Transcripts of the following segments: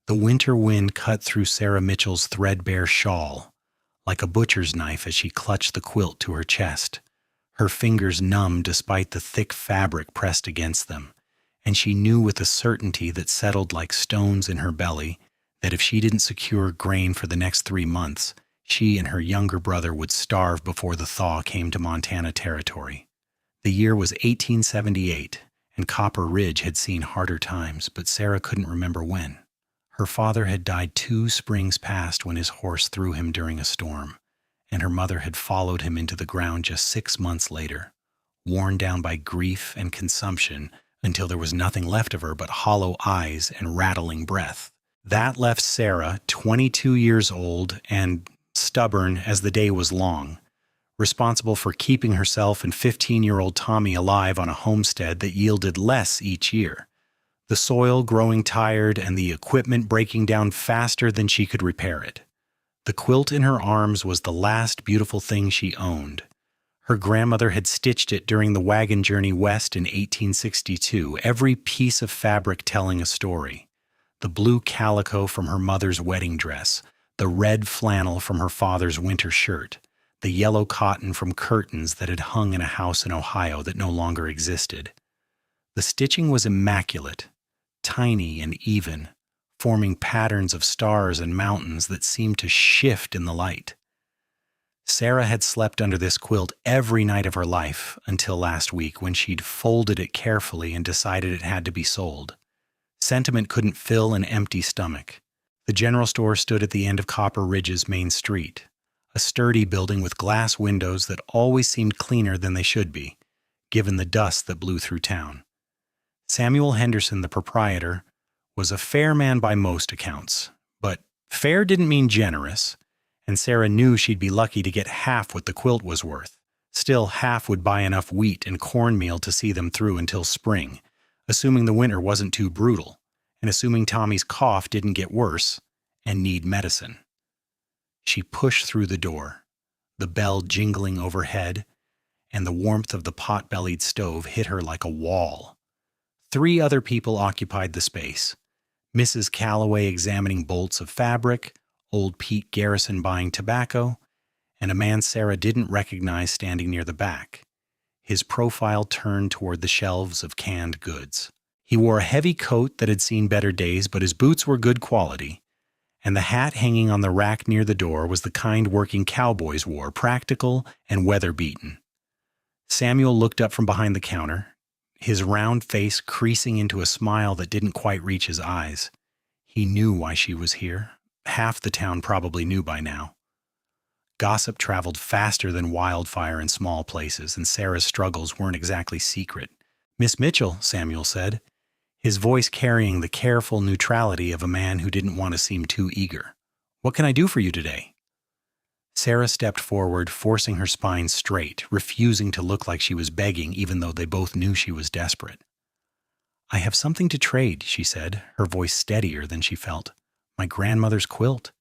The winter wind cut through Sarah Mitchell's threadbare shawl like a butcher's knife as she clutched the quilt to her chest, her fingers numb despite the thick fabric pressed against them, and she knew with a certainty that settled like stones in her belly that if she didn't secure grain for the next 3 months, she and her younger brother would starve before the thaw came to Montana territory. The year was 1878, and Copper Ridge had seen harder times, but Sarah couldn't remember when. Her father had died 2 springs past when his horse threw him during a storm, and her mother had followed him into the ground just 6 months later, worn down by grief and consumption until there was nothing left of her but hollow eyes and rattling breath. That left Sarah, 22 years old and stubborn as the day was long, responsible for keeping herself and 15-year-old Tommy alive on a homestead that yielded less each year, the soil growing tired and the equipment breaking down faster than she could repair it. The quilt in her arms was the last beautiful thing she owned. Her grandmother had stitched it during the wagon journey west in 1862, every piece of fabric telling a story. The blue calico from her mother's wedding dress, the red flannel from her father's winter shirt, the yellow cotton from curtains that had hung in a house in Ohio that no longer existed. The stitching was immaculate, tiny and even, forming patterns of stars and mountains that seemed to shift in the light. Sarah had slept under this quilt every night of her life until last week when she'd folded it carefully and decided it had to be sold. Sentiment couldn't fill an empty stomach. The general store stood at the end of Copper Ridge's main street, a sturdy building with glass windows that always seemed cleaner than they should be, given the dust that blew through town. Samuel Henderson, the proprietor, was a fair man by most accounts, but fair didn't mean generous, and Sarah knew she'd be lucky to get half what the quilt was worth. Still, half would buy enough wheat and cornmeal to see them through until spring, assuming the winter wasn't too brutal, and assuming Tommy's cough didn't get worse and need medicine. She pushed through the door, the bell jingling overhead, and the warmth of the pot-bellied stove hit her like a wall. 3 other people occupied the space. Mrs. Calloway examining bolts of fabric, old Pete Garrison buying tobacco, and a man Sarah didn't recognize standing near the back, his profile turned toward the shelves of canned goods. He wore a heavy coat that had seen better days, but his boots were good quality, and the hat hanging on the rack near the door was the kind working cowboys wore, practical and weather-beaten. Samuel looked up from behind the counter, his round face creasing into a smile that didn't quite reach his eyes. He knew why she was here. Half the town probably knew by now. Gossip traveled faster than wildfire in small places, and Sarah's struggles weren't exactly secret. "Miss Mitchell," Samuel said, his voice carrying the careful neutrality of a man who didn't want to seem too eager. "What can I do for you today?" Sarah stepped forward, forcing her spine straight, refusing to look like she was begging, even though they both knew she was desperate. "I have something to trade," she said, her voice steadier than she felt. "My grandmother's quilt.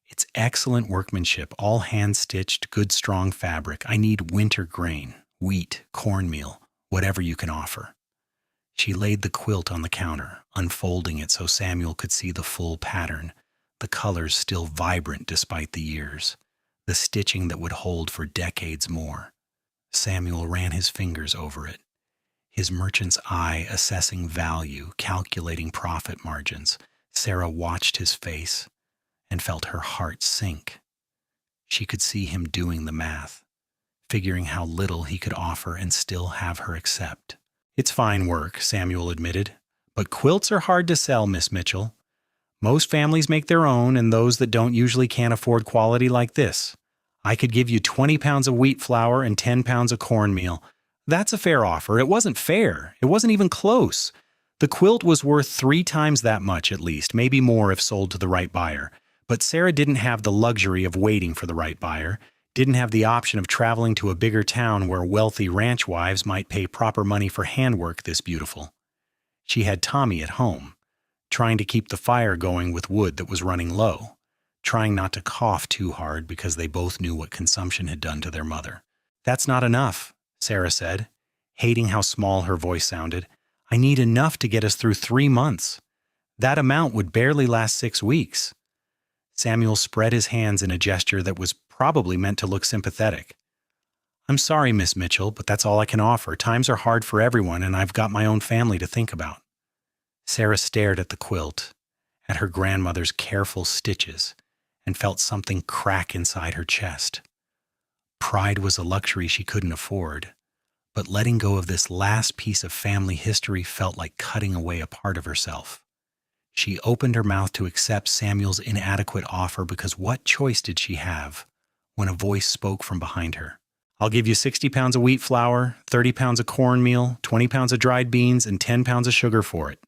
It's excellent workmanship, all hand-stitched, good strong fabric. I need winter grain, wheat, cornmeal, whatever you can offer." She laid the quilt on the counter, unfolding it so Samuel could see the full pattern, the colors still vibrant despite the years, the stitching that would hold for decades more. Samuel ran his fingers over it, his merchant's eye assessing value, calculating profit margins. Sarah watched his face and felt her heart sink. She could see him doing the math, figuring how little he could offer and still have her accept. "It's fine work," Samuel admitted, "but quilts are hard to sell, Miss Mitchell. Most families make their own, and those that don't usually can't afford quality like this. I could give you 20 pounds of wheat flour and 10 pounds of cornmeal. That's a fair offer. It wasn't fair. It wasn't even close. The quilt was worth 3 times that much at least, maybe more if sold to the right buyer. But Sarah didn't have the luxury of waiting for the right buyer, didn't have the option of traveling to a bigger town where wealthy ranch wives might pay proper money for handwork this beautiful. She had Tommy at home, trying to keep the fire going with wood that was running low, trying not to cough too hard because they both knew what consumption had done to their mother. "That's not enough," Sarah said, hating how small her voice sounded. "I need enough to get us through 3 months. That amount would barely last 6 weeks. Samuel spread his hands in a gesture that was probably meant to look sympathetic. I'm sorry, Miss Mitchell, but that's all I can offer. Times are hard for everyone, and I've got my own family to think about. Sarah stared at the quilt, at her grandmother's careful stitches, and felt something crack inside her chest. Pride was a luxury she couldn't afford, but letting go of this last piece of family history felt like cutting away a part of herself. She opened her mouth to accept Samuel's inadequate offer because what choice did she have when a voice spoke from behind her? I'll give you 60 pounds of wheat flour, 30 pounds of cornmeal, 20 pounds of dried beans, and 10 pounds of sugar for it.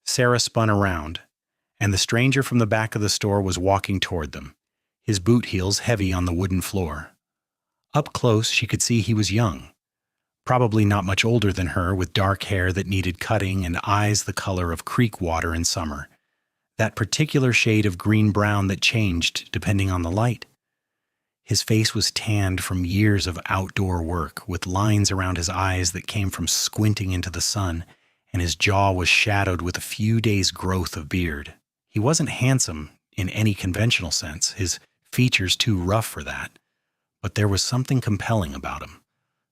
Sarah spun around, and the stranger from the back of the store was walking toward them, his boot heels heavy on the wooden floor. Up close, she could see he was young, probably not much older than her, with dark hair that needed cutting and eyes the color of creek water in summer, that particular shade of green-brown that changed depending on the light. His face was tanned from years of outdoor work, with lines around his eyes that came from squinting into the sun, and his jaw was shadowed with a few days' growth of beard. He wasn't handsome in any conventional sense, his features too rough for that, but there was something compelling about him,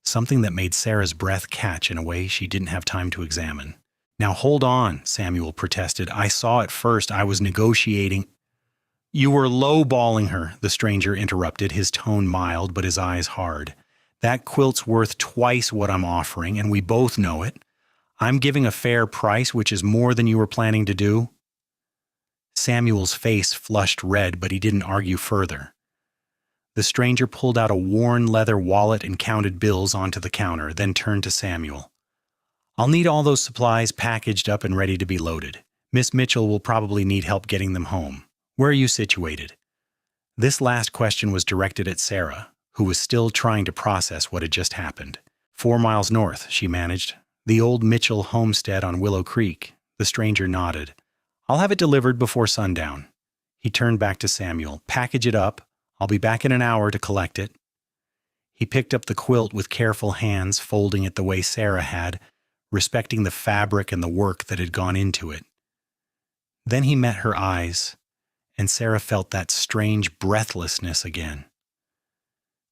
something that made Sarah's breath catch in a way she didn't have time to examine. Now hold on, Samuel protested. I saw it first. I was negotiating. You were lowballing her, the stranger interrupted, his tone mild but his eyes hard. That quilt's worth twice what I'm offering, and we both know it. I'm giving a fair price, which is more than you were planning to do. Samuel's face flushed red, but he didn't argue further. The stranger pulled out a worn leather wallet and counted bills onto the counter, then turned to Samuel. I'll need all those supplies packaged up and ready to be loaded. Miss Mitchell will probably need help getting them home. Where are you situated? This last question was directed at Sarah, who was still trying to process what had just happened. 4 miles north, she managed. The old Mitchell homestead on Willow Creek. The stranger nodded. I'll have it delivered before sundown. He turned back to Samuel. Package it up. I'll be back in an hour to collect it. He picked up the quilt with careful hands, folding it the way Sarah had, respecting the fabric and the work that had gone into it. Then he met her eyes, and Sarah felt that strange breathlessness again.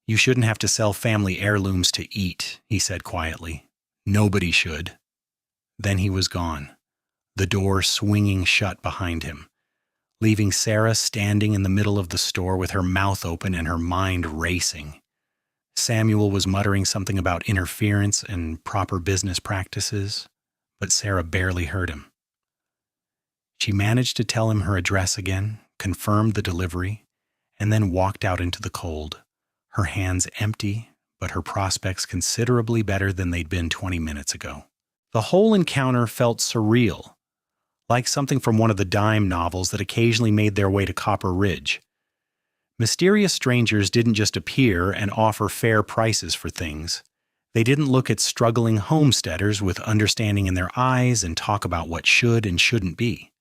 You shouldn't have to sell family heirlooms to eat, he said quietly. Nobody should. Then he was gone, the door swinging shut behind him, leaving Sarah standing in the middle of the store with her mouth open and her mind racing. Samuel was muttering something about interference and proper business practices, but Sarah barely heard him. She managed to tell him her address again, confirmed the delivery, and then walked out into the cold, her hands empty, but her prospects considerably better than they'd been 20 minutes ago. The whole encounter felt surreal, like something from one of the dime novels that occasionally made their way to Copper Ridge. Mysterious strangers didn't just appear and offer fair prices for things. They didn't look at struggling homesteaders with understanding in their eyes and talk about what should and shouldn't be.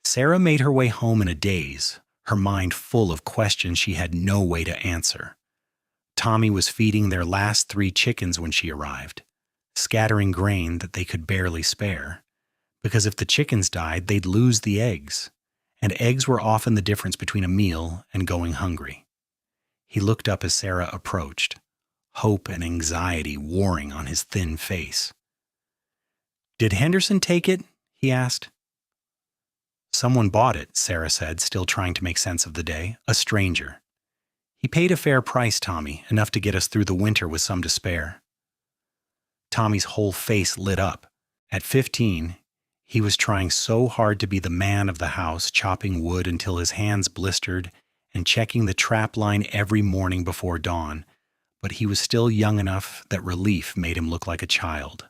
Sarah made her way home in a daze, her mind full of questions she had no way to answer. Tommy was feeding their last 3 chickens when she arrived, scattering grain that they could barely spare, because if the chickens died, they'd lose the eggs, and eggs were often the difference between a meal and going hungry. He looked up as Sarah approached, hope and anxiety warring on his thin face. Did Henderson take it? He asked. Someone bought it, Sarah said, still trying to make sense of the day. A stranger. He paid a fair price, Tommy, enough to get us through the winter with some to spare. Tommy's whole face lit up. At 15, he was trying so hard to be the man of the house, chopping wood until his hands blistered and checking the trap line every morning before dawn, but he was still young enough that relief made him look like a child.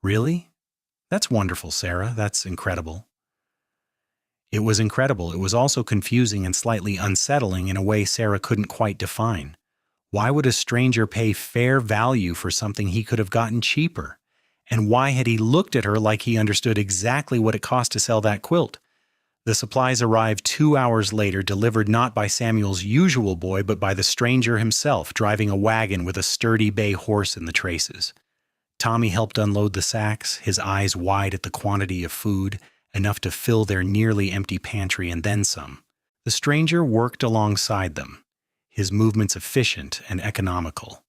Really? That's wonderful, Sarah. That's incredible. It was incredible. It was also confusing and slightly unsettling in a way Sarah couldn't quite define. Why would a stranger pay fair value for something he could have gotten cheaper? And why had he looked at her like he understood exactly what it cost to sell that quilt? The supplies arrived 2 hours later, delivered not by Samuel's usual boy, but by the stranger himself, driving a wagon with a sturdy bay horse in the traces. Tommy helped unload the sacks, his eyes wide at the quantity of food, enough to fill their nearly empty pantry and then some. The stranger worked alongside them, his movements efficient and economical,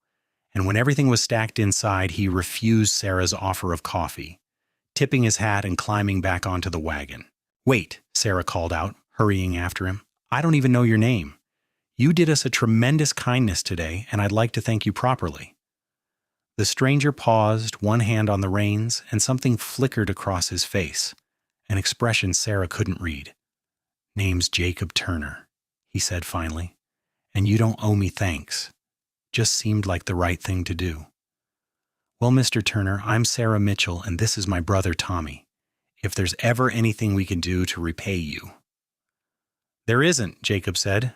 and when everything was stacked inside, he refused Sarah's offer of coffee, tipping his hat and climbing back onto the wagon. "Wait," Sarah called out, hurrying after him. "I don't even know your name. You did us a tremendous kindness today, and I'd like to thank you properly." The stranger paused, one hand on the reins, and something flickered across his face, an expression Sarah couldn't read. "Name's Jacob Turner," he said finally, "and you don't owe me thanks. Just seemed like the right thing to do." "Well, Mr. Turner, I'm Sarah Mitchell, and this is my brother Tommy. If there's ever anything we can do to repay you." "There isn't," Jacob said,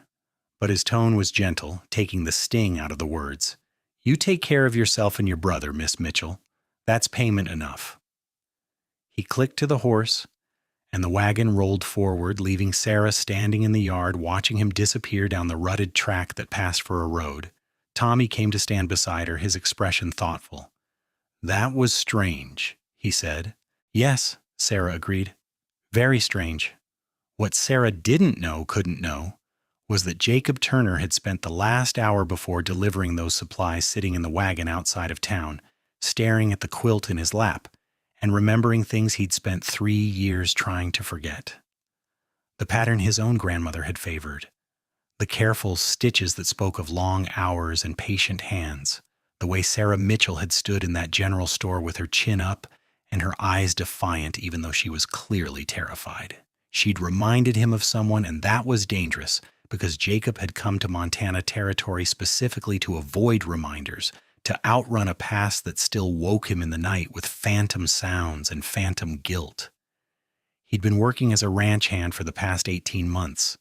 but his tone was gentle, taking the sting out of the words. "You take care of yourself and your brother, Miss Mitchell. That's payment enough." He clicked to the horse, and the wagon rolled forward, leaving Sarah standing in the yard watching him disappear down the rutted track that passed for a road. Tommy came to stand beside her, his expression thoughtful. "That was strange," he said. "Yes," Sarah agreed. "Very strange." What Sarah couldn't know, was that Jacob Turner had spent the last hour before delivering those supplies sitting in the wagon outside of town, staring at the quilt in his lap, and remembering things he'd spent 3 years trying to forget. The pattern his own grandmother had favored, the careful stitches that spoke of long hours and patient hands, the way Sarah Mitchell had stood in that general store with her chin up and her eyes defiant even though she was clearly terrified. She'd reminded him of someone, and that was dangerous because Jacob had come to Montana territory specifically to avoid reminders, to outrun a past that still woke him in the night with phantom sounds and phantom guilt. He'd been working as a ranch hand for the past 18 months,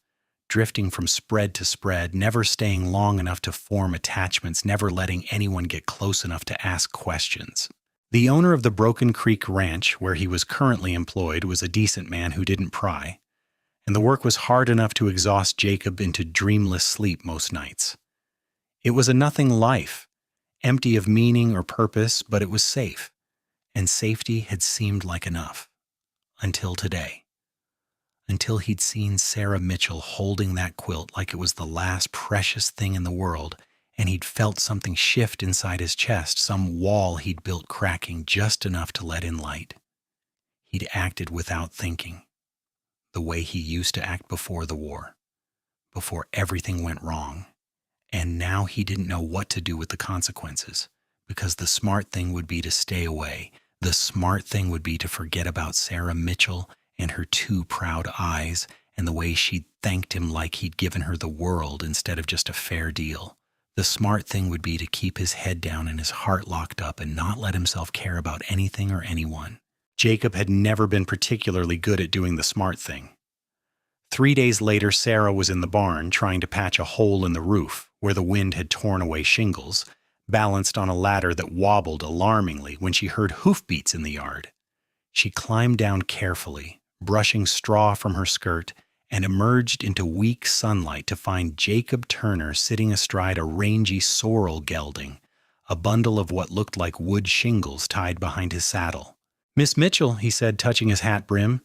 drifting from spread to spread, never staying long enough to form attachments, never letting anyone get close enough to ask questions. The owner of the Broken Creek Ranch, where he was currently employed, was a decent man who didn't pry, and the work was hard enough to exhaust Jacob into dreamless sleep most nights. It was a nothing life, empty of meaning or purpose, but it was safe, and safety had seemed like enough. Until today. Until he'd seen Sarah Mitchell holding that quilt like it was the last precious thing in the world, and he'd felt something shift inside his chest, some wall he'd built cracking just enough to let in light. He'd acted without thinking, the way he used to act before the war, before everything went wrong, and now he didn't know what to do with the consequences, because the smart thing would be to stay away. The smart thing would be to forget about Sarah Mitchell and her 2 proud eyes and the way she'd thanked him like he'd given her the world instead of just a fair deal. The smart thing would be to keep his head down and his heart locked up and not let himself care about anything or anyone. Jacob had never been particularly good at doing the smart thing. 3 days later, Sarah was in the barn trying to patch a hole in the roof where the wind had torn away shingles, balanced on a ladder that wobbled alarmingly when she heard hoofbeats in the yard. She climbed down carefully, brushing straw from her skirt, and emerged into weak sunlight to find Jacob Turner sitting astride a rangy sorrel gelding, a bundle of what looked like wood shingles tied behind his saddle. "Miss Mitchell," he said, touching his hat brim,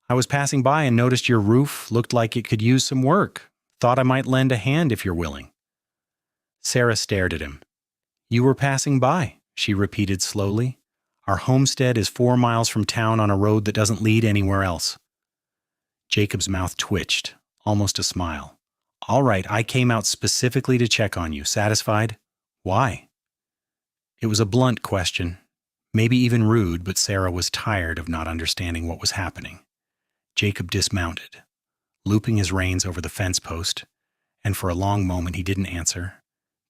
"I was passing by and noticed your roof looked like it could use some work. Thought I might lend a hand if you're willing." Sarah stared at him. "You were passing by," she repeated slowly. "Our homestead is 4 miles from town on a road that doesn't lead anywhere else." Jacob's mouth twitched, almost a smile. "All right, I came out specifically to check on you. Satisfied? Why?" It was a blunt question, maybe even rude, but Sarah was tired of not understanding what was happening. Jacob dismounted, looping his reins over the fence post, and for a long moment he didn't answer,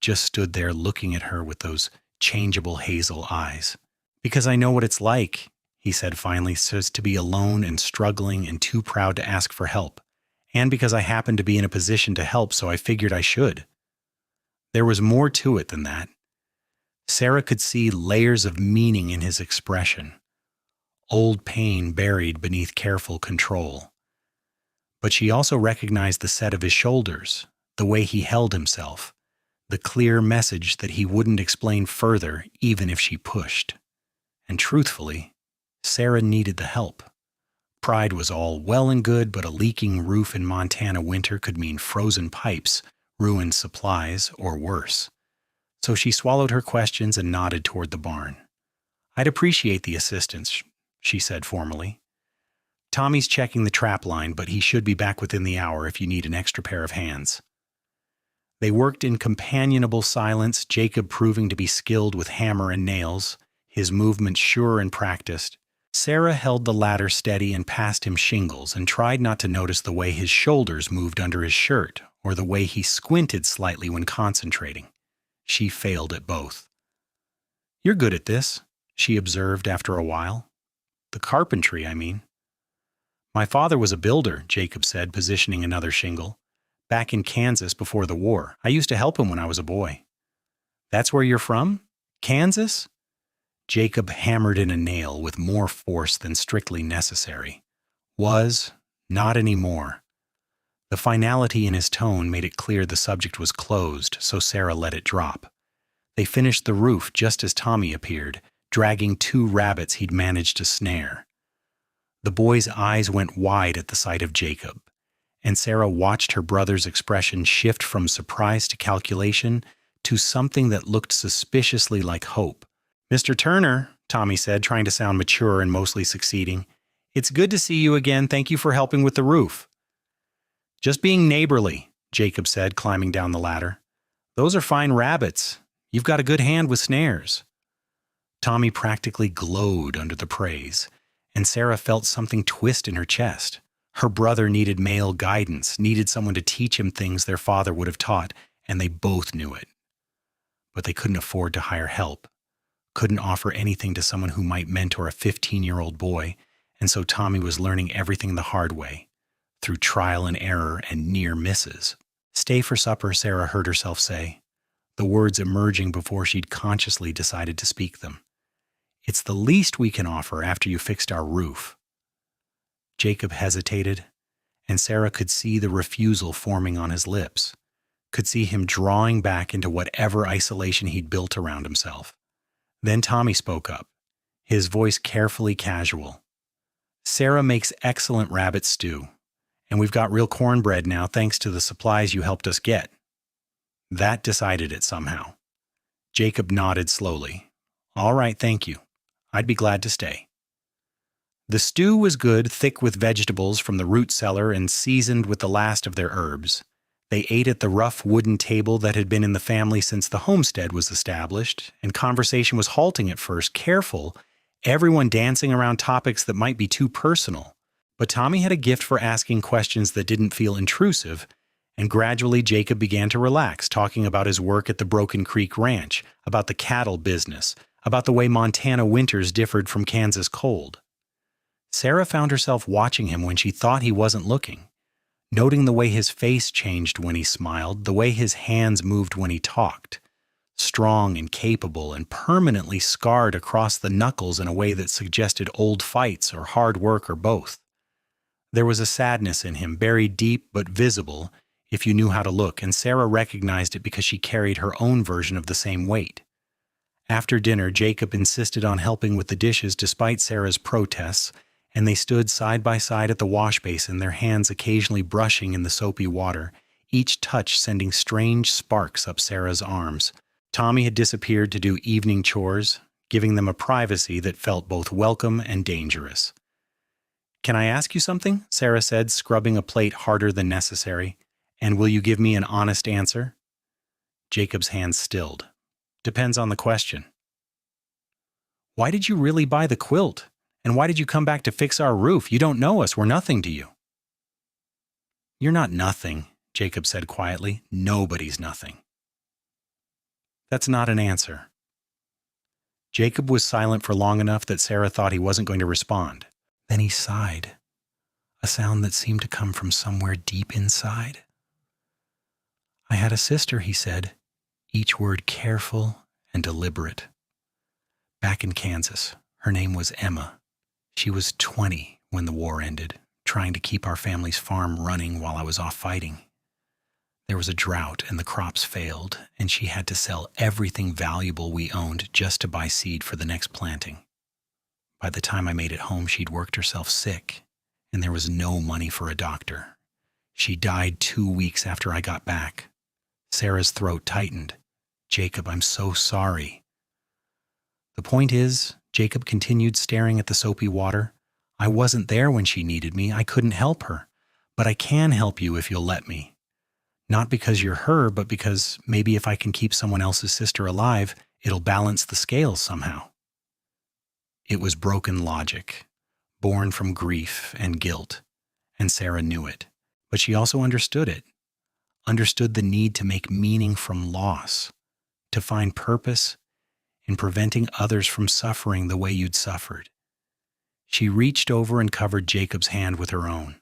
just stood there looking at her with those changeable hazel eyes. "Because I know what it's like," he said finally, "says to be alone and struggling and too proud to ask for help. And because I happened to be in a position to help, so I figured I should." There was more to it than that. Sarah could see layers of meaning in his expression, old pain buried beneath careful control. But she also recognized the set of his shoulders, the way he held himself, the clear message that he wouldn't explain further even if she pushed. And truthfully, Sarah needed the help. Pride was all well and good, but a leaking roof in Montana winter could mean frozen pipes, ruined supplies, or worse. So she swallowed her questions and nodded toward the barn. "I'd appreciate the assistance," she said formally. "Tommy's checking the trap line, but he should be back within the hour if you need an extra pair of hands." They worked in companionable silence, Jacob proving to be skilled with hammer and nails, his movements sure and practiced. Sarah held the ladder steady and passed him shingles and tried not to notice the way his shoulders moved under his shirt or the way he squinted slightly when concentrating. She failed at both. "You're good at this," she observed after a while. "The carpentry, I mean." "My father was a builder," Jacob said, positioning another shingle. "Back in Kansas before the war. I used to help him when I was a boy." "That's where you're from? Kansas?" Jacob hammered in a nail with more force than strictly necessary. "Was, not anymore." The finality in his tone made it clear the subject was closed, so Sarah let it drop. They finished the roof just as Tommy appeared, dragging 2 rabbits he'd managed to snare. The boy's eyes went wide at the sight of Jacob, and Sarah watched her brother's expression shift from surprise to calculation to something that looked suspiciously like hope. "Mr. Turner," Tommy said, trying to sound mature and mostly succeeding, "it's good to see you again. Thank you for helping with the roof." "Just being neighborly," Jacob said, climbing down the ladder. "Those are fine rabbits. You've got a good hand with snares." Tommy practically glowed under the praise, and Sarah felt something twist in her chest. Her brother needed male guidance, needed someone to teach him things their father would have taught, and they both knew it. But they couldn't afford to hire help, couldn't offer anything to someone who might mentor a 15-year-old boy, and so Tommy was learning everything the hard way, through trial and error and near misses. "Stay for supper," Sarah heard herself say, the words emerging before she'd consciously decided to speak them. "It's the least we can offer after you fixed our roof." Jacob hesitated, and Sarah could see the refusal forming on his lips, could see him drawing back into whatever isolation he'd built around himself. Then Tommy spoke up, his voice carefully casual. "Sarah makes excellent rabbit stew, and we've got real cornbread now thanks to the supplies you helped us get." That decided it somehow. Jacob nodded slowly. "All right, thank you. I'd be glad to stay." The stew was good, thick with vegetables from the root cellar and seasoned with the last of their herbs. They ate at the rough wooden table that had been in the family since the homestead was established, and conversation was halting at first, careful, everyone dancing around topics that might be too personal. But Tommy had a gift for asking questions that didn't feel intrusive, and gradually Jacob began to relax, talking about his work at the Broken Creek Ranch, about the cattle business, about the way Montana winters differed from Kansas cold. Sarah found herself watching him when she thought he wasn't looking, noting the way his face changed when he smiled, the way his hands moved when he talked, strong and capable and permanently scarred across the knuckles in a way that suggested old fights or hard work or both. There was a sadness in him, buried deep but visible if you knew how to look, and Sarah recognized it because she carried her own version of the same weight. After dinner, Jacob insisted on helping with the dishes despite Sarah's protests, and they stood side by side at the wash basin, their hands occasionally brushing in the soapy water, each touch sending strange sparks up Sarah's arms. Tommy had disappeared to do evening chores, giving them a privacy that felt both welcome and dangerous. "Can I ask you something?" Sarah said, scrubbing a plate harder than necessary. "And will you give me an honest answer?" Jacob's hands stilled. "Depends on the question." "Why did you really buy the quilt? And why did you come back to fix our roof? You don't know us. We're nothing to you." "You're not nothing," Jacob said quietly. "Nobody's nothing." "That's not an answer." Jacob was silent for long enough that Sarah thought he wasn't going to respond. Then he sighed, a sound that seemed to come from somewhere deep inside. "I had a sister," he said, each word careful and deliberate. "Back in Kansas. Her name was Emma. She was 20 when the war ended, trying to keep our family's farm running while I was off fighting. There was a drought and the crops failed, and she had to sell everything valuable we owned just to buy seed for the next planting. By the time I made it home, she'd worked herself sick, and there was no money for a doctor. She died 2 weeks after I got back. Sarah's throat tightened. Jacob, I'm so sorry. The point is, Jacob continued staring at the soapy water, I wasn't there when she needed me. I couldn't help her. But I can help you if you'll let me. Not because you're her, but because maybe if I can keep someone else's sister alive, it'll balance the scales somehow. It was broken logic, born from grief and guilt, and Sarah knew it. But she also understood it, understood the need to make meaning from loss, to find purpose in preventing others from suffering the way you'd suffered. She reached over and covered Jacob's hand with her own,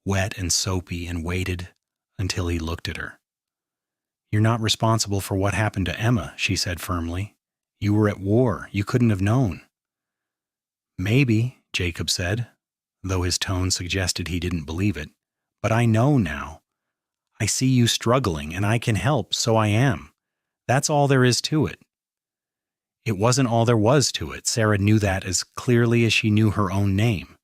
wet and soapy, and waited until he looked at her. You're not responsible for what happened to Emma, she said firmly. You were at war. You couldn't have known. Maybe, Jacob said, though his tone suggested he didn't believe it. But I know now. I see you struggling, and I can help, so I am. That's all there is to it. It wasn't all there was to it. Sarah knew that as clearly as she knew her own name.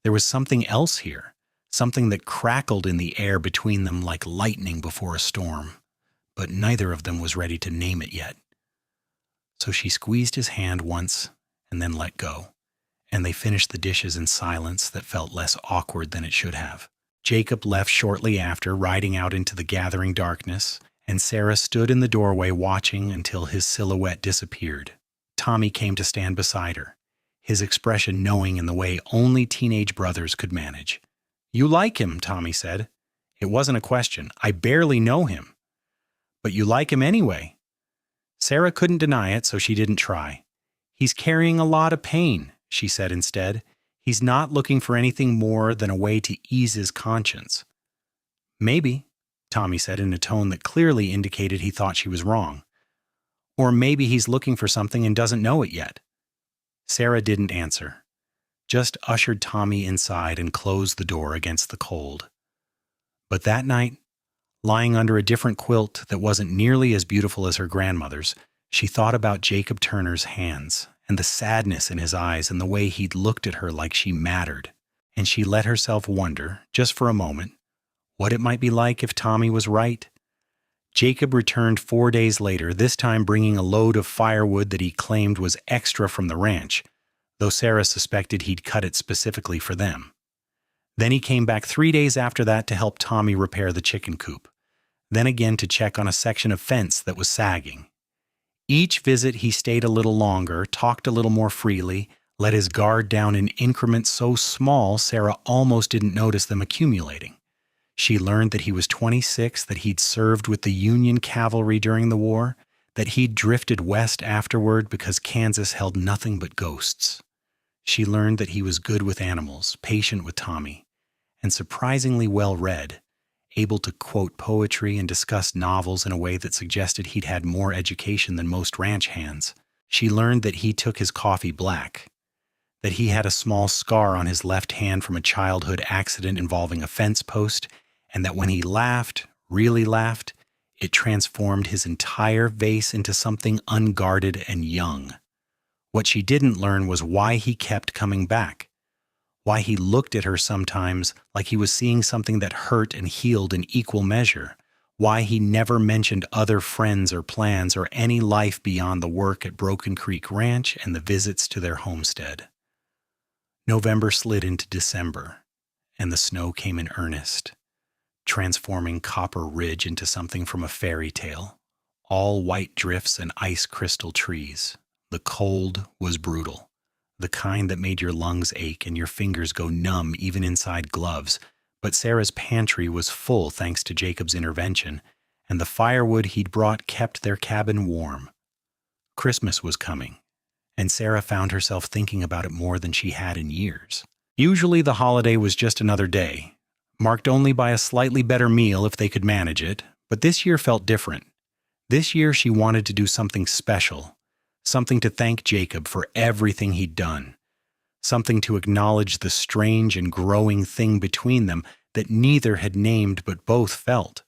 There was something else here, something that crackled in the air between them like lightning before a storm, but neither of them was ready to name it yet. So she squeezed his hand once and then let go, and they finished the dishes in silence that felt less awkward than it should have. Jacob left shortly after, riding out into the gathering darkness, and Sarah stood in the doorway watching until his silhouette disappeared. Tommy came to stand beside her, his expression knowing in the way only teenage brothers could manage. You like him, Tommy said. It wasn't a question. I barely know him. But you like him anyway. Sarah couldn't deny it, so she didn't try. He's carrying a lot of pain, she said instead. He's not looking for anything more than a way to ease his conscience. Maybe, Tommy said in a tone that clearly indicated he thought she was wrong. Or maybe he's looking for something and doesn't know it yet. Sarah didn't answer, just ushered Tommy inside and closed the door against the cold. But that night, lying under a different quilt that wasn't nearly as beautiful as her grandmother's, she thought about Jacob Turner's hands and the sadness in his eyes and the way he'd looked at her like she mattered. And she let herself wonder, just for a moment, what it might be like if Tommy was right. Jacob returned 4 days later, this time bringing a load of firewood that he claimed was extra from the ranch, though Sarah suspected he'd cut it specifically for them. Then he came back 3 days after that to help Tommy repair the chicken coop, then again to check on a section of fence that was sagging. Each visit he stayed a little longer, talked a little more freely, let his guard down in increments so small Sarah almost didn't notice them accumulating. She learned that he was 26, that he'd served with the Union cavalry during the war, that he'd drifted west afterward because Kansas held nothing but ghosts. She learned that he was good with animals, patient with Tommy, and surprisingly well-read, able to quote poetry and discuss novels in a way that suggested he'd had more education than most ranch hands. She learned that he took his coffee black, that he had a small scar on his left hand from a childhood accident involving a fence post, and that when he laughed, really laughed, it transformed his entire vase into something unguarded and young. What she didn't learn was why he kept coming back, why he looked at her sometimes like he was seeing something that hurt and healed in equal measure, why he never mentioned other friends or plans or any life beyond the work at Broken Creek Ranch and the visits to their homestead. November slid into December, and the snow came in earnest, transforming Copper Ridge into something from a fairy tale, all white drifts and ice crystal trees. The cold was brutal, the kind that made your lungs ache and your fingers go numb even inside gloves, but Sarah's pantry was full thanks to Jacob's intervention, and the firewood he'd brought kept their cabin warm. Christmas was coming, and Sarah found herself thinking about it more than she had in years. Usually the holiday was just another day, marked only by a slightly better meal if they could manage it, but this year felt different. This year she wanted to do something special, something to thank Jacob for everything he'd done, something to acknowledge the strange and growing thing between them that neither had named but both felt.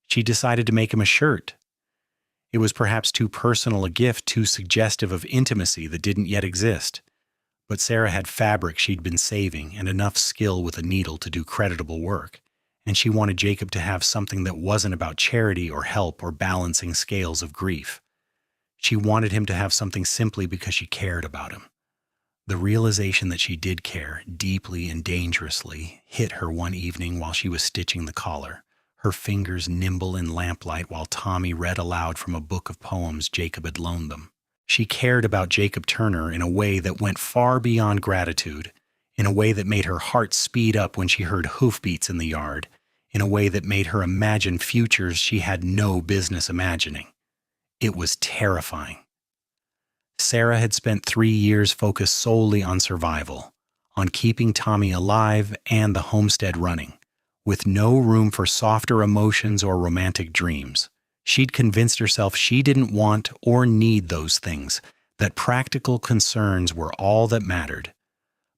She decided to make him a shirt. It was perhaps too personal a gift, too suggestive of intimacy that didn't yet exist. But Sarah had fabric she'd been saving and enough skill with a needle to do creditable work, and she wanted Jacob to have something that wasn't about charity or help or balancing scales of grief. She wanted him to have something simply because she cared about him. The realization that she did care, deeply and dangerously, hit her one evening while she was stitching the collar, her fingers nimble in lamplight while Tommy read aloud from a book of poems Jacob had loaned them. She cared about Jacob Turner in a way that went far beyond gratitude, in a way that made her heart speed up when she heard hoofbeats in the yard, in a way that made her imagine futures she had no business imagining. It was terrifying. Sarah had spent 3 years focused solely on survival, on keeping Tommy alive and the homestead running, with no room for softer emotions or romantic dreams. She'd convinced herself she didn't want or need those things, that practical concerns were all that mattered.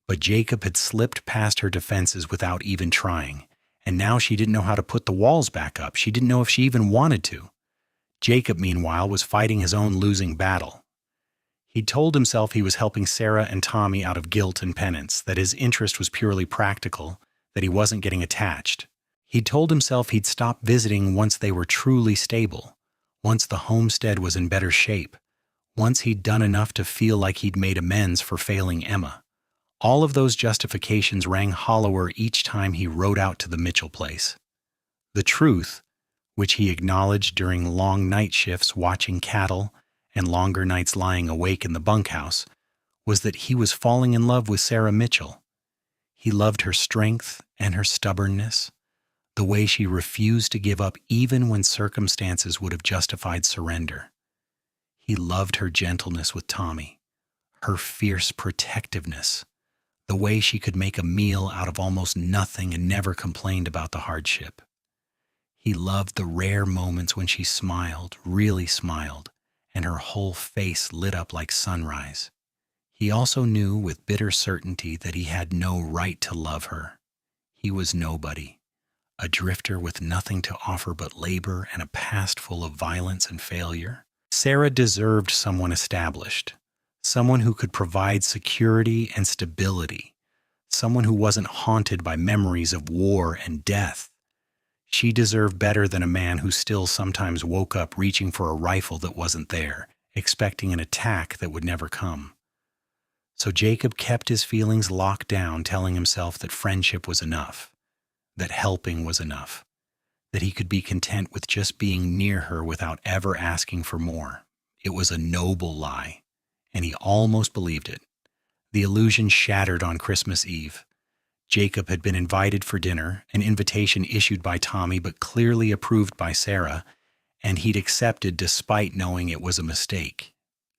But Jacob had slipped past her defenses without even trying, and now she didn't know how to put the walls back up. She didn't know if she even wanted to. Jacob, meanwhile, was fighting his own losing battle. He'd told himself he was helping Sarah and Tommy out of guilt and penance, that his interest was purely practical, that he wasn't getting attached. He'd told himself he'd stop visiting once they were truly stable, once the homestead was in better shape, once he'd done enough to feel like he'd made amends for failing Emma. All of those justifications rang hollower each time he rode out to the Mitchell place. The truth, which he acknowledged during long night shifts watching cattle and longer nights lying awake in the bunkhouse, was that he was falling in love with Sarah Mitchell. He loved her strength and her stubbornness, the way she refused to give up even when circumstances would have justified surrender. He loved her gentleness with Tommy, her fierce protectiveness, the way she could make a meal out of almost nothing and never complained about the hardship. He loved the rare moments when she smiled, really smiled, and her whole face lit up like sunrise. He also knew with bitter certainty that he had no right to love her. He was nobody, a drifter with nothing to offer but labor and a past full of violence and failure. Sarah deserved someone established, someone who could provide security and stability, someone who wasn't haunted by memories of war and death. She deserved better than a man who still sometimes woke up reaching for a rifle that wasn't there, expecting an attack that would never come. So Jacob kept his feelings locked down, telling himself that friendship was enough, that helping was enough, that he could be content with just being near her without ever asking for more. It was a noble lie, and he almost believed it. The illusion shattered on Christmas Eve. Jacob had been invited for dinner, an invitation issued by Tommy but clearly approved by Sarah, and he'd accepted despite knowing it was a mistake,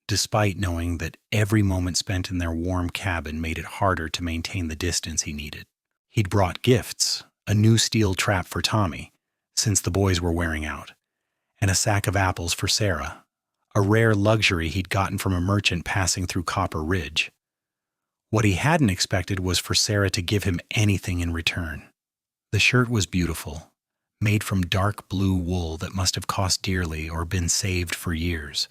despite knowing that every moment spent in their warm cabin made it harder to maintain the distance he needed. He'd brought gifts, a new steel trap for Tommy, since the boys were wearing out, and a sack of apples for Sarah, a rare luxury he'd gotten from a merchant passing through Copper Ridge. What he hadn't expected was for Sarah to give him anything in return. The shirt was beautiful, made from dark blue wool that must have cost dearly or been saved for years,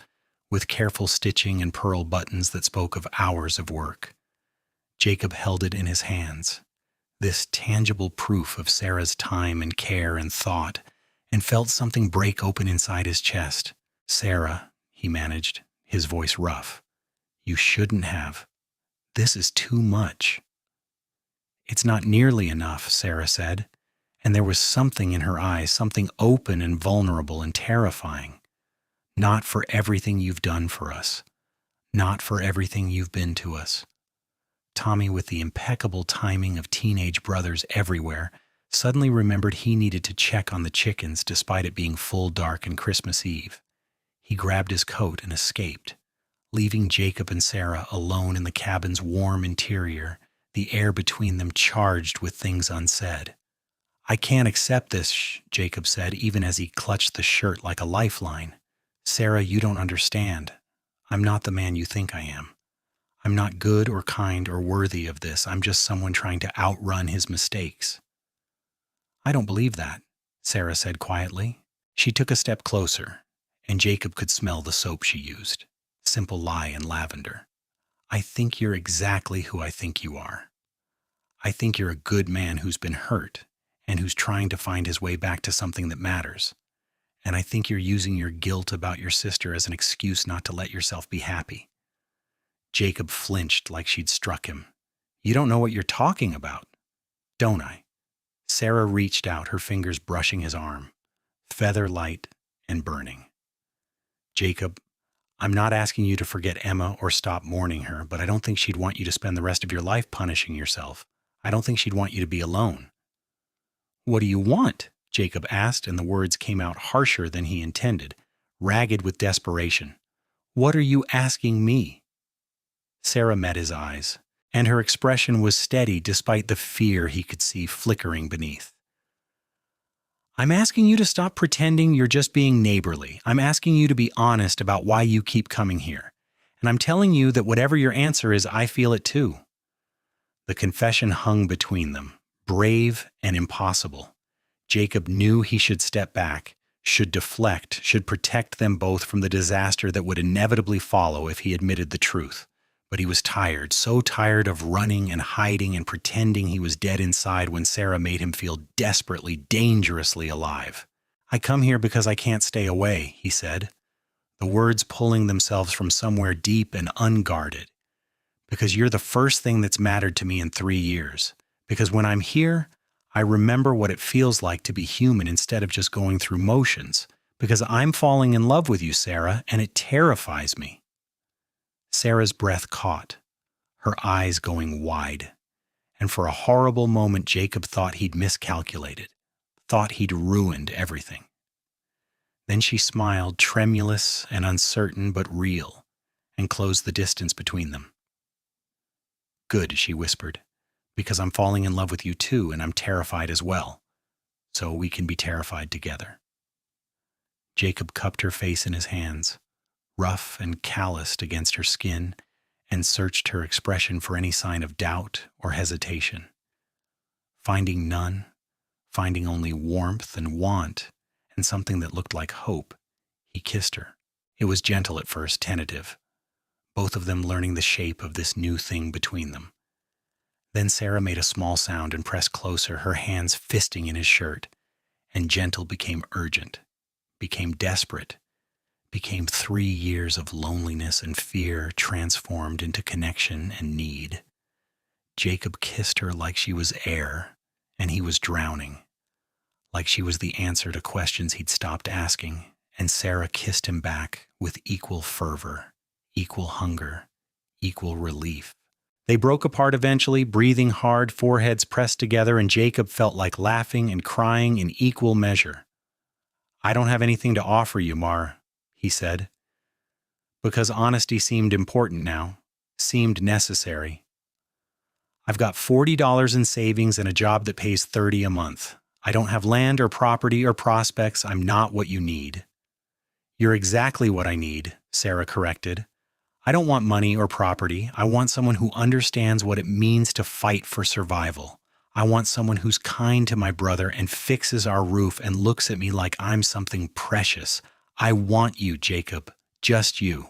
with careful stitching and pearl buttons that spoke of hours of work. Jacob held it in his hands, this tangible proof of Sarah's time and care and thought, and felt something break open inside his chest. "Sarah," he managed, his voice rough, "you shouldn't have. This is too much." "It's not nearly enough," Sarah said, and there was something in her eyes, something open and vulnerable and terrifying. "Not for everything you've done for us. Not for everything you've been to us." Tommy, with the impeccable timing of teenage brothers everywhere, suddenly remembered he needed to check on the chickens despite it being full dark and Christmas Eve. He grabbed his coat and escaped, leaving Jacob and Sarah alone in the cabin's warm interior, the air between them charged with things unsaid. "I can't accept this," Jacob said, even as he clutched the shirt like a lifeline. "Sarah, you don't understand. I'm not the man you think I am. I'm not good or kind or worthy of this. I'm just someone trying to outrun his mistakes." "I don't believe that," Sarah said quietly. She took a step closer, and Jacob could smell the soap she used. Simple Lie and lavender. I think you're exactly who I think you are. I think you're a good man who's been hurt and who's trying to find his way back to something that matters. And I think you're using your guilt about your sister as an excuse not to let yourself be happy. Jacob flinched like she'd struck him. You don't know what you're talking about, don't I? Sarah reached out, her fingers brushing his arm, feather light and burning. Jacob, I'm not asking you to forget Emma or stop mourning her, but I don't think she'd want you to spend the rest of your life punishing yourself. I don't think she'd want you to be alone. What do you want? Jacob asked, and the words came out harsher than he intended, ragged with desperation. What are you asking me? Sarah met his eyes, and her expression was steady despite the fear he could see flickering beneath. I'm asking you to stop pretending you're just being neighborly. I'm asking you to be honest about why you keep coming here. And I'm telling you that whatever your answer is, I feel it too. The confession hung between them, brave and impossible. Jacob knew he should step back, should deflect, should protect them both from the disaster that would inevitably follow if he admitted the truth. But he was tired, so tired of running and hiding and pretending he was dead inside when Sarah made him feel desperately, dangerously alive. I come here because I can't stay away, he said, the words pulling themselves from somewhere deep and unguarded. Because you're the first thing that's mattered to me in 3 years. Because when I'm here, I remember what it feels like to be human instead of just going through motions. Because I'm falling in love with you, Sarah, and it terrifies me. Sarah's breath caught, her eyes going wide. And for a horrible moment, Jacob thought he'd miscalculated, thought he'd ruined everything. Then she smiled, tremulous and uncertain but real, and closed the distance between them. Good, she whispered, because I'm falling in love with you too, and I'm terrified as well. So we can be terrified together. Jacob cupped her face in his hands, rough and calloused against her skin, and searched her expression for any sign of doubt or hesitation. Finding none, finding only warmth and want, and something that looked like hope, he kissed her. It was gentle at first, tentative, both of them learning the shape of this new thing between them. Then Sarah made a small sound and pressed closer, her hands fisting in his shirt, and gentle became urgent, became desperate, became 3 years of loneliness and fear transformed into connection and need. Jacob kissed her like she was air, and he was drowning, like she was the answer to questions he'd stopped asking, and Sarah kissed him back with equal fervor, equal hunger, equal relief. They broke apart eventually, breathing hard, foreheads pressed together, and Jacob felt like laughing and crying in equal measure. I don't have anything to offer you, Mar, he said, because honesty seemed important now, seemed necessary. I've got $40 in savings and a job that pays $30 a month. I don't have land or property or prospects. I'm not what you need. You're exactly what I need, Sarah corrected. I don't want money or property. I want someone who understands what it means to fight for survival. I want someone who's kind to my brother and fixes our roof and looks at me like I'm something precious. I want you, Jacob, just you.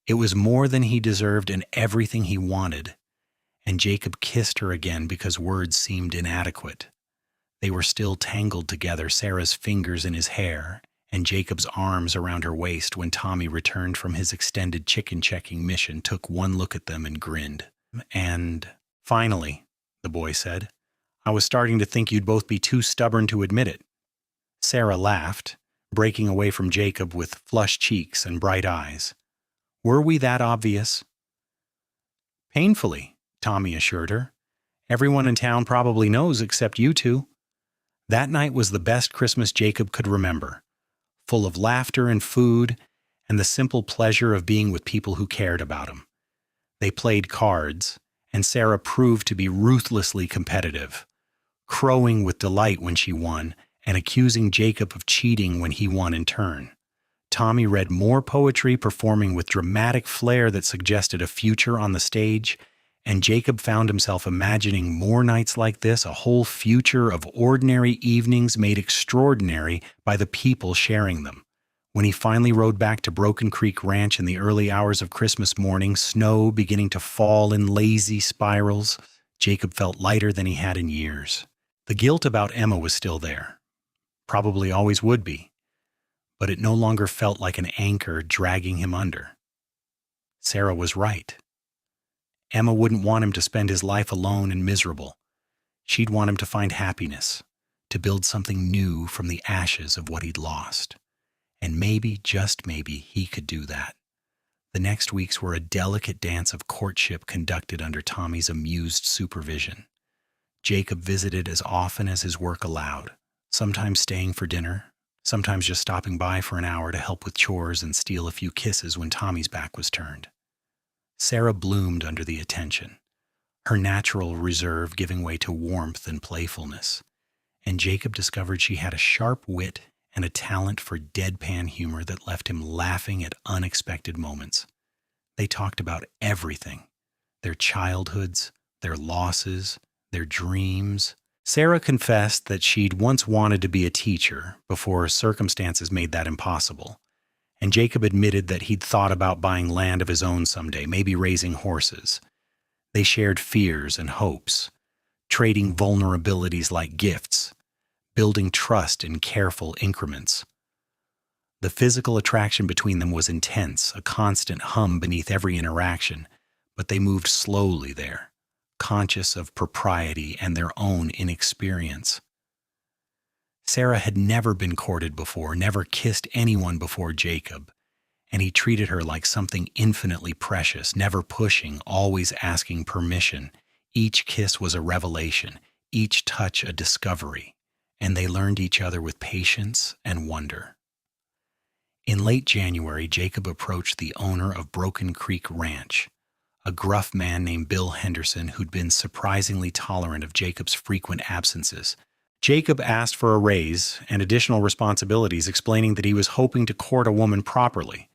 It was more than he deserved and everything he wanted. And Jacob kissed her again because words seemed inadequate. They were still tangled together, Sarah's fingers in his hair, and Jacob's arms around her waist when Tommy returned from his extended chicken-checking mission, took one look at them and grinned. And finally, the boy said, I was starting to think you'd both be too stubborn to admit it. Sarah laughed, breaking away from Jacob with flushed cheeks and bright eyes. Were we that obvious? Painfully, Tommy assured her. Everyone in town probably knows except you two. That night was the best Christmas Jacob could remember, full of laughter and food and the simple pleasure of being with people who cared about him. They played cards, and Sarah proved to be ruthlessly competitive, crowing with delight when she won and accusing Jacob of cheating when he won in turn. Tommy read more poetry, performing with dramatic flair that suggested a future on the stage, and Jacob found himself imagining more nights like this, a whole future of ordinary evenings made extraordinary by the people sharing them, When he finally rode back to Broken Creek Ranch in the early hours of Christmas morning, snow beginning to fall in lazy spirals, Jacob felt lighter than he had in years. The guilt about Emma was still there. Probably always would be. But it no longer felt like an anchor dragging him under. Sarah was right. Emma wouldn't want him to spend his life alone and miserable. She'd want him to find happiness, to build something new from the ashes of what he'd lost. And maybe, just maybe, he could do that. The next weeks were a delicate dance of courtship conducted under Tommy's amused supervision. Jacob visited as often as his work allowed, sometimes staying for dinner, sometimes just stopping by for an hour to help with chores and steal a few kisses when Tommy's back was turned. Sarah bloomed under the attention, her natural reserve giving way to warmth and playfulness, and Jacob discovered she had a sharp wit and a talent for deadpan humor that left him laughing at unexpected moments. They talked about everything, their childhoods, their losses, their dreams. Sarah confessed that she'd once wanted to be a teacher before circumstances made that impossible, and Jacob admitted that he'd thought about buying land of his own someday, maybe raising horses. They shared fears and hopes, trading vulnerabilities like gifts, building trust in careful increments. The physical attraction between them was intense, a constant hum beneath every interaction, but they moved slowly there, conscious of propriety and their own inexperience. Sarah had never been courted before, never kissed anyone before Jacob, and he treated her like something infinitely precious, never pushing, always asking permission. Each kiss was a revelation, each touch a discovery, and they learned each other with patience and wonder. In late January, Jacob approached the owner of Broken Creek Ranch, a gruff man named Bill Henderson who'd been surprisingly tolerant of Jacob's frequent absences. Jacob asked for a raise and additional responsibilities, explaining that he was hoping to court a woman properly,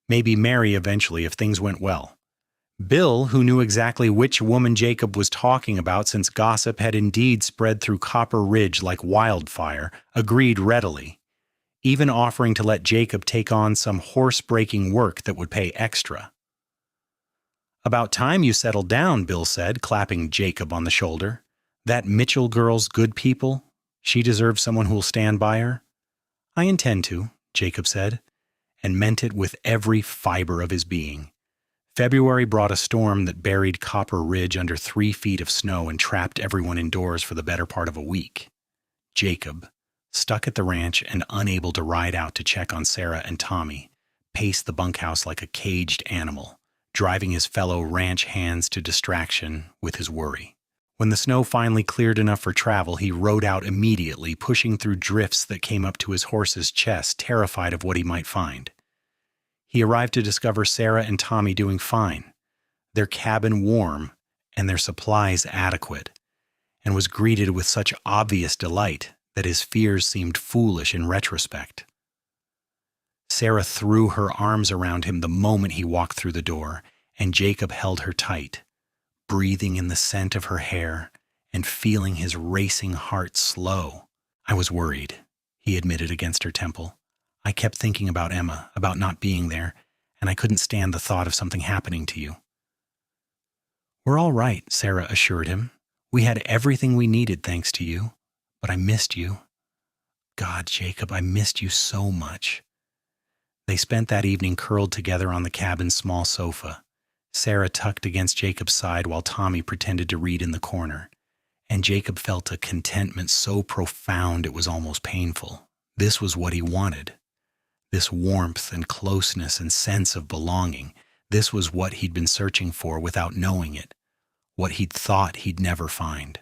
maybe marry eventually if things went well. Bill, who knew exactly which woman Jacob was talking about since gossip had indeed spread through Copper Ridge like wildfire, agreed readily, even offering to let Jacob take on some horse-breaking work that would pay extra. "About time you settled down," Bill said, clapping Jacob on the shoulder. "That Mitchell girl's good people. She deserves someone who'll stand by her." "I intend to," Jacob said, and meant it with every fiber of his being. February brought a storm that buried Copper Ridge under 3 feet of snow and trapped everyone indoors for the better part of a week. Jacob, stuck at the ranch and unable to ride out to check on Sarah and Tommy, paced the bunkhouse like a caged animal, driving his fellow ranch hands to distraction with his worry. When the snow finally cleared enough for travel, he rode out immediately, pushing through drifts that came up to his horse's chest, terrified of what he might find. He arrived to discover Sarah and Tommy doing fine, their cabin warm and their supplies adequate, and was greeted with such obvious delight that his fears seemed foolish in retrospect. Sarah threw her arms around him the moment he walked through the door, and Jacob held her tight, breathing in the scent of her hair and feeling his racing heart slow. "I was worried," he admitted against her temple. "I kept thinking about Emma, about not being there, and I couldn't stand the thought of something happening to you." "We're all right," Sarah assured him. "We had everything we needed thanks to you, but I missed you. God, Jacob, I missed you so much." They spent that evening curled together on the cabin's small sofa, Sarah tucked against Jacob's side while Tommy pretended to read in the corner, and Jacob felt a contentment so profound it was almost painful. This was what he wanted. This warmth and closeness and sense of belonging, this was what he'd been searching for without knowing it, what he'd thought he'd never find.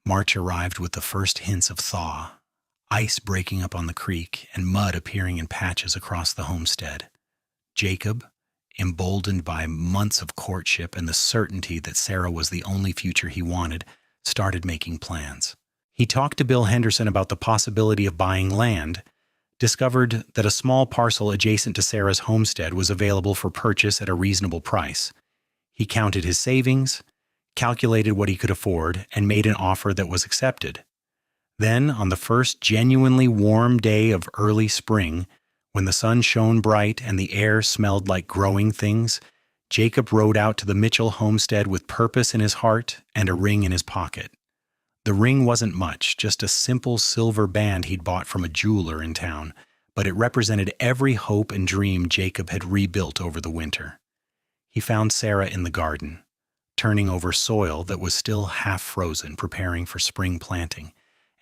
March arrived with the first hints of thaw, ice breaking up on the creek and mud appearing in patches across the homestead. Jacob, emboldened by months of courtship and the certainty that Sarah was the only future he wanted, started making plans. He talked to Bill Henderson about the possibility of buying land, discovered that a small parcel adjacent to Sarah's homestead was available for purchase at a reasonable price. He counted his savings, calculated what he could afford, and made an offer that was accepted. Then, on the first genuinely warm day of early spring, When the sun shone bright and the air smelled like growing things, Jacob rode out to the Mitchell homestead with purpose in his heart and a ring in his pocket. The ring wasn't much, just a simple silver band he'd bought from a jeweler in town, but it represented every hope and dream Jacob had rebuilt over the winter. He found Sarah in the garden, turning over soil that was still half frozen, preparing for spring planting,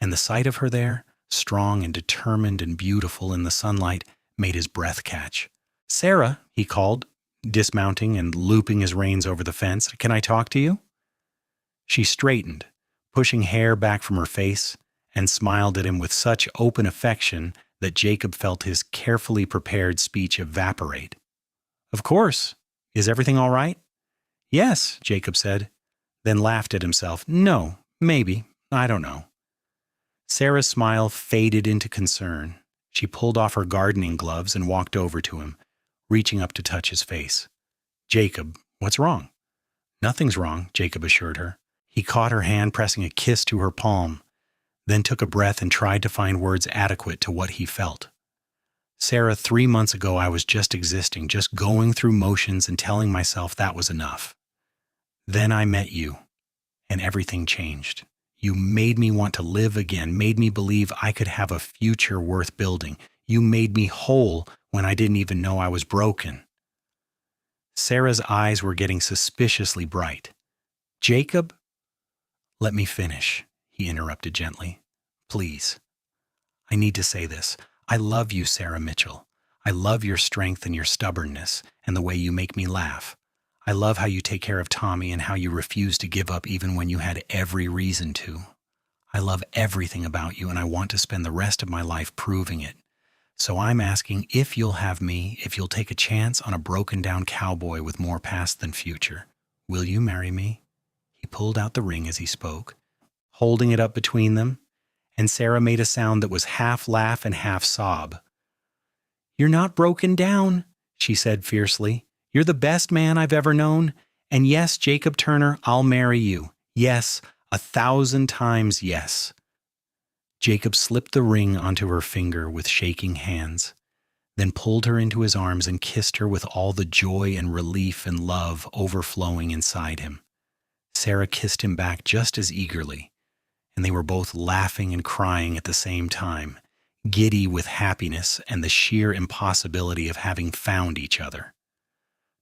and the sight of her there, strong and determined and beautiful in the sunlight, made his breath catch. "Sarah," he called, dismounting and looping his reins over the fence, "can I talk to you?" She straightened, pushing hair back from her face, and smiled at him with such open affection that Jacob felt his carefully prepared speech evaporate. "Of course. Is everything all right?" "Yes," Jacob said, then laughed at himself. "No, maybe. I don't know." Sarah's smile faded into concern. She pulled off her gardening gloves and walked over to him, reaching up to touch his face. "Jacob, what's wrong?" "Nothing's wrong," Jacob assured her. He caught her hand, pressing a kiss to her palm, then took a breath and tried to find words adequate to what he felt. "Sarah, 3 months ago I was just existing, just going through motions and telling myself that was enough. Then I met you, and everything changed. You made me want to live again, made me believe I could have a future worth building. You made me whole when I didn't even know I was broken." Sarah's eyes were getting suspiciously bright. "Jacob?" "Let me finish," he interrupted gently. "Please. I need to say this. I love you, Sarah Mitchell. I love your strength and your stubbornness and the way you make me laugh. I love how you take care of Tommy and how you refuse to give up even when you had every reason to. I love everything about you, and I want to spend the rest of my life proving it. So I'm asking if you'll have me, if you'll take a chance on a broken-down cowboy with more past than future. Will you marry me?" He pulled out the ring as he spoke, holding it up between them, and Sarah made a sound that was half laugh and half sob. "You're not broken down," she said fiercely. "You're the best man I've ever known. And yes, Jacob Turner, I'll marry you. Yes, 1,000 times yes." Jacob slipped the ring onto her finger with shaking hands, then pulled her into his arms and kissed her with all the joy and relief and love overflowing inside him. Sarah kissed him back just as eagerly, and they were both laughing and crying at the same time, giddy with happiness and the sheer impossibility of having found each other.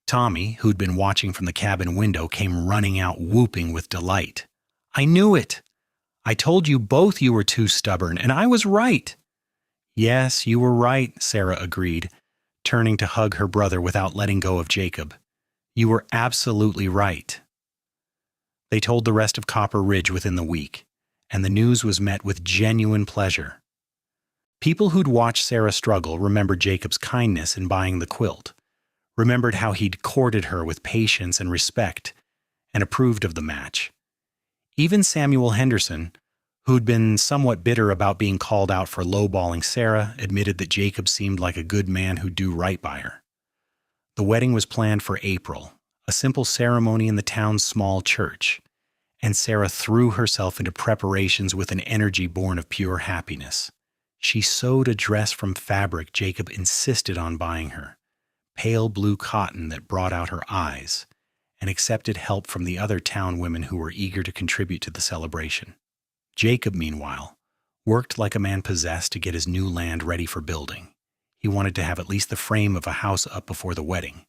Tommy, who'd been watching from the cabin window, came running out whooping with delight. "I knew it! I told you both you were too stubborn, and I was right." "Yes, you were right," Sarah agreed, turning to hug her brother without letting go of Jacob. "You were absolutely right." They told the rest of Copper Ridge within the week, and the news was met with genuine pleasure. People who'd watched Sarah struggle remembered Jacob's kindness in buying the quilt, remembered how he'd courted her with patience and respect, and approved of the match. Even Samuel Henderson, who'd been somewhat bitter about being called out for lowballing Sarah, admitted that Jacob seemed like a good man who'd do right by her. The wedding was planned for April, a simple ceremony in the town's small church, and Sarah threw herself into preparations with an energy born of pure happiness. She sewed a dress from fabric Jacob insisted on buying her, pale blue cotton that brought out her eyes, and accepted help from the other town women who were eager to contribute to the celebration. Jacob, meanwhile, worked like a man possessed to get his new land ready for building. He wanted to have at least the frame of a house up before the wedding,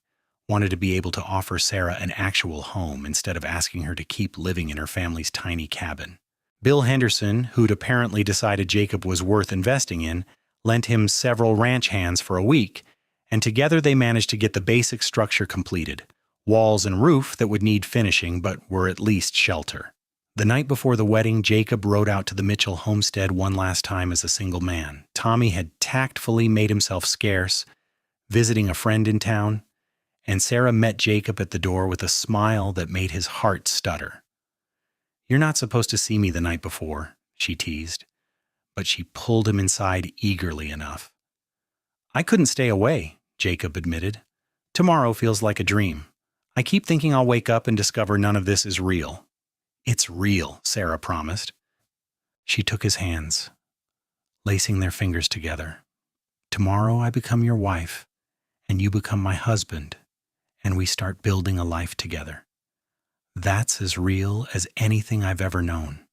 wanted to be able to offer Sarah an actual home instead of asking her to keep living in her family's tiny cabin. Bill Henderson, who'd apparently decided Jacob was worth investing in, lent him several ranch hands for a week, and together they managed to get the basic structure completed, walls and roof that would need finishing but were at least shelter. The night before the wedding, Jacob rode out to the Mitchell homestead one last time as a single man. Tommy had tactfully made himself scarce, visiting a friend in town, and Sarah met Jacob at the door with a smile that made his heart stutter. "You're not supposed to see me the night before," she teased, but she pulled him inside eagerly enough. "I couldn't stay away," Jacob admitted. "Tomorrow feels like a dream. I keep thinking I'll wake up and discover none of this is real." "It's real," Sarah promised. She took his hands, lacing their fingers together. Tomorrow I become your wife, and you become my husband, and we start building a life together. That's as real as anything I've ever known."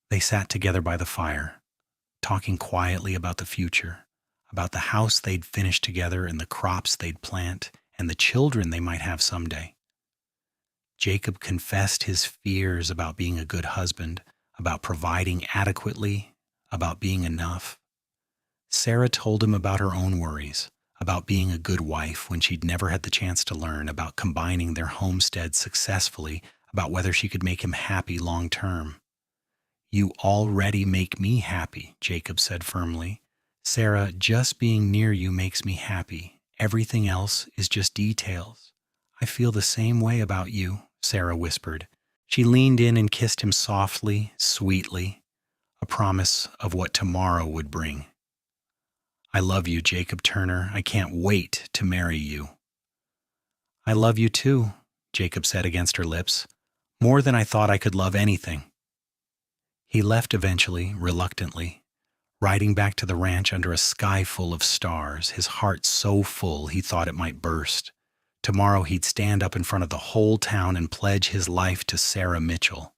They sat together by the fire, talking quietly about the future, about the house they'd finish together and the crops they'd plant and the children they might have someday. Jacob confessed his fears about being a good husband, about providing adequately, about being enough. Sarah told him about her own worries, about being a good wife when she'd never had the chance to learn, about combining their homestead successfully, about whether she could make him happy long term. "You already make me happy," Jacob said firmly. "Sarah, just being near you makes me happy. Everything else is just details." "I feel the same way about you," Sarah whispered. She leaned in and kissed him softly, sweetly, a promise of what tomorrow would bring. "I love you, Jacob Turner. I can't wait to marry you." "I love you too," Jacob said against her lips, "more than I thought I could love anything." He left eventually, reluctantly, riding back to the ranch under a sky full of stars, his heart so full he thought it might burst. Tomorrow he'd stand up in front of the whole town and pledge his life to Sarah Mitchell.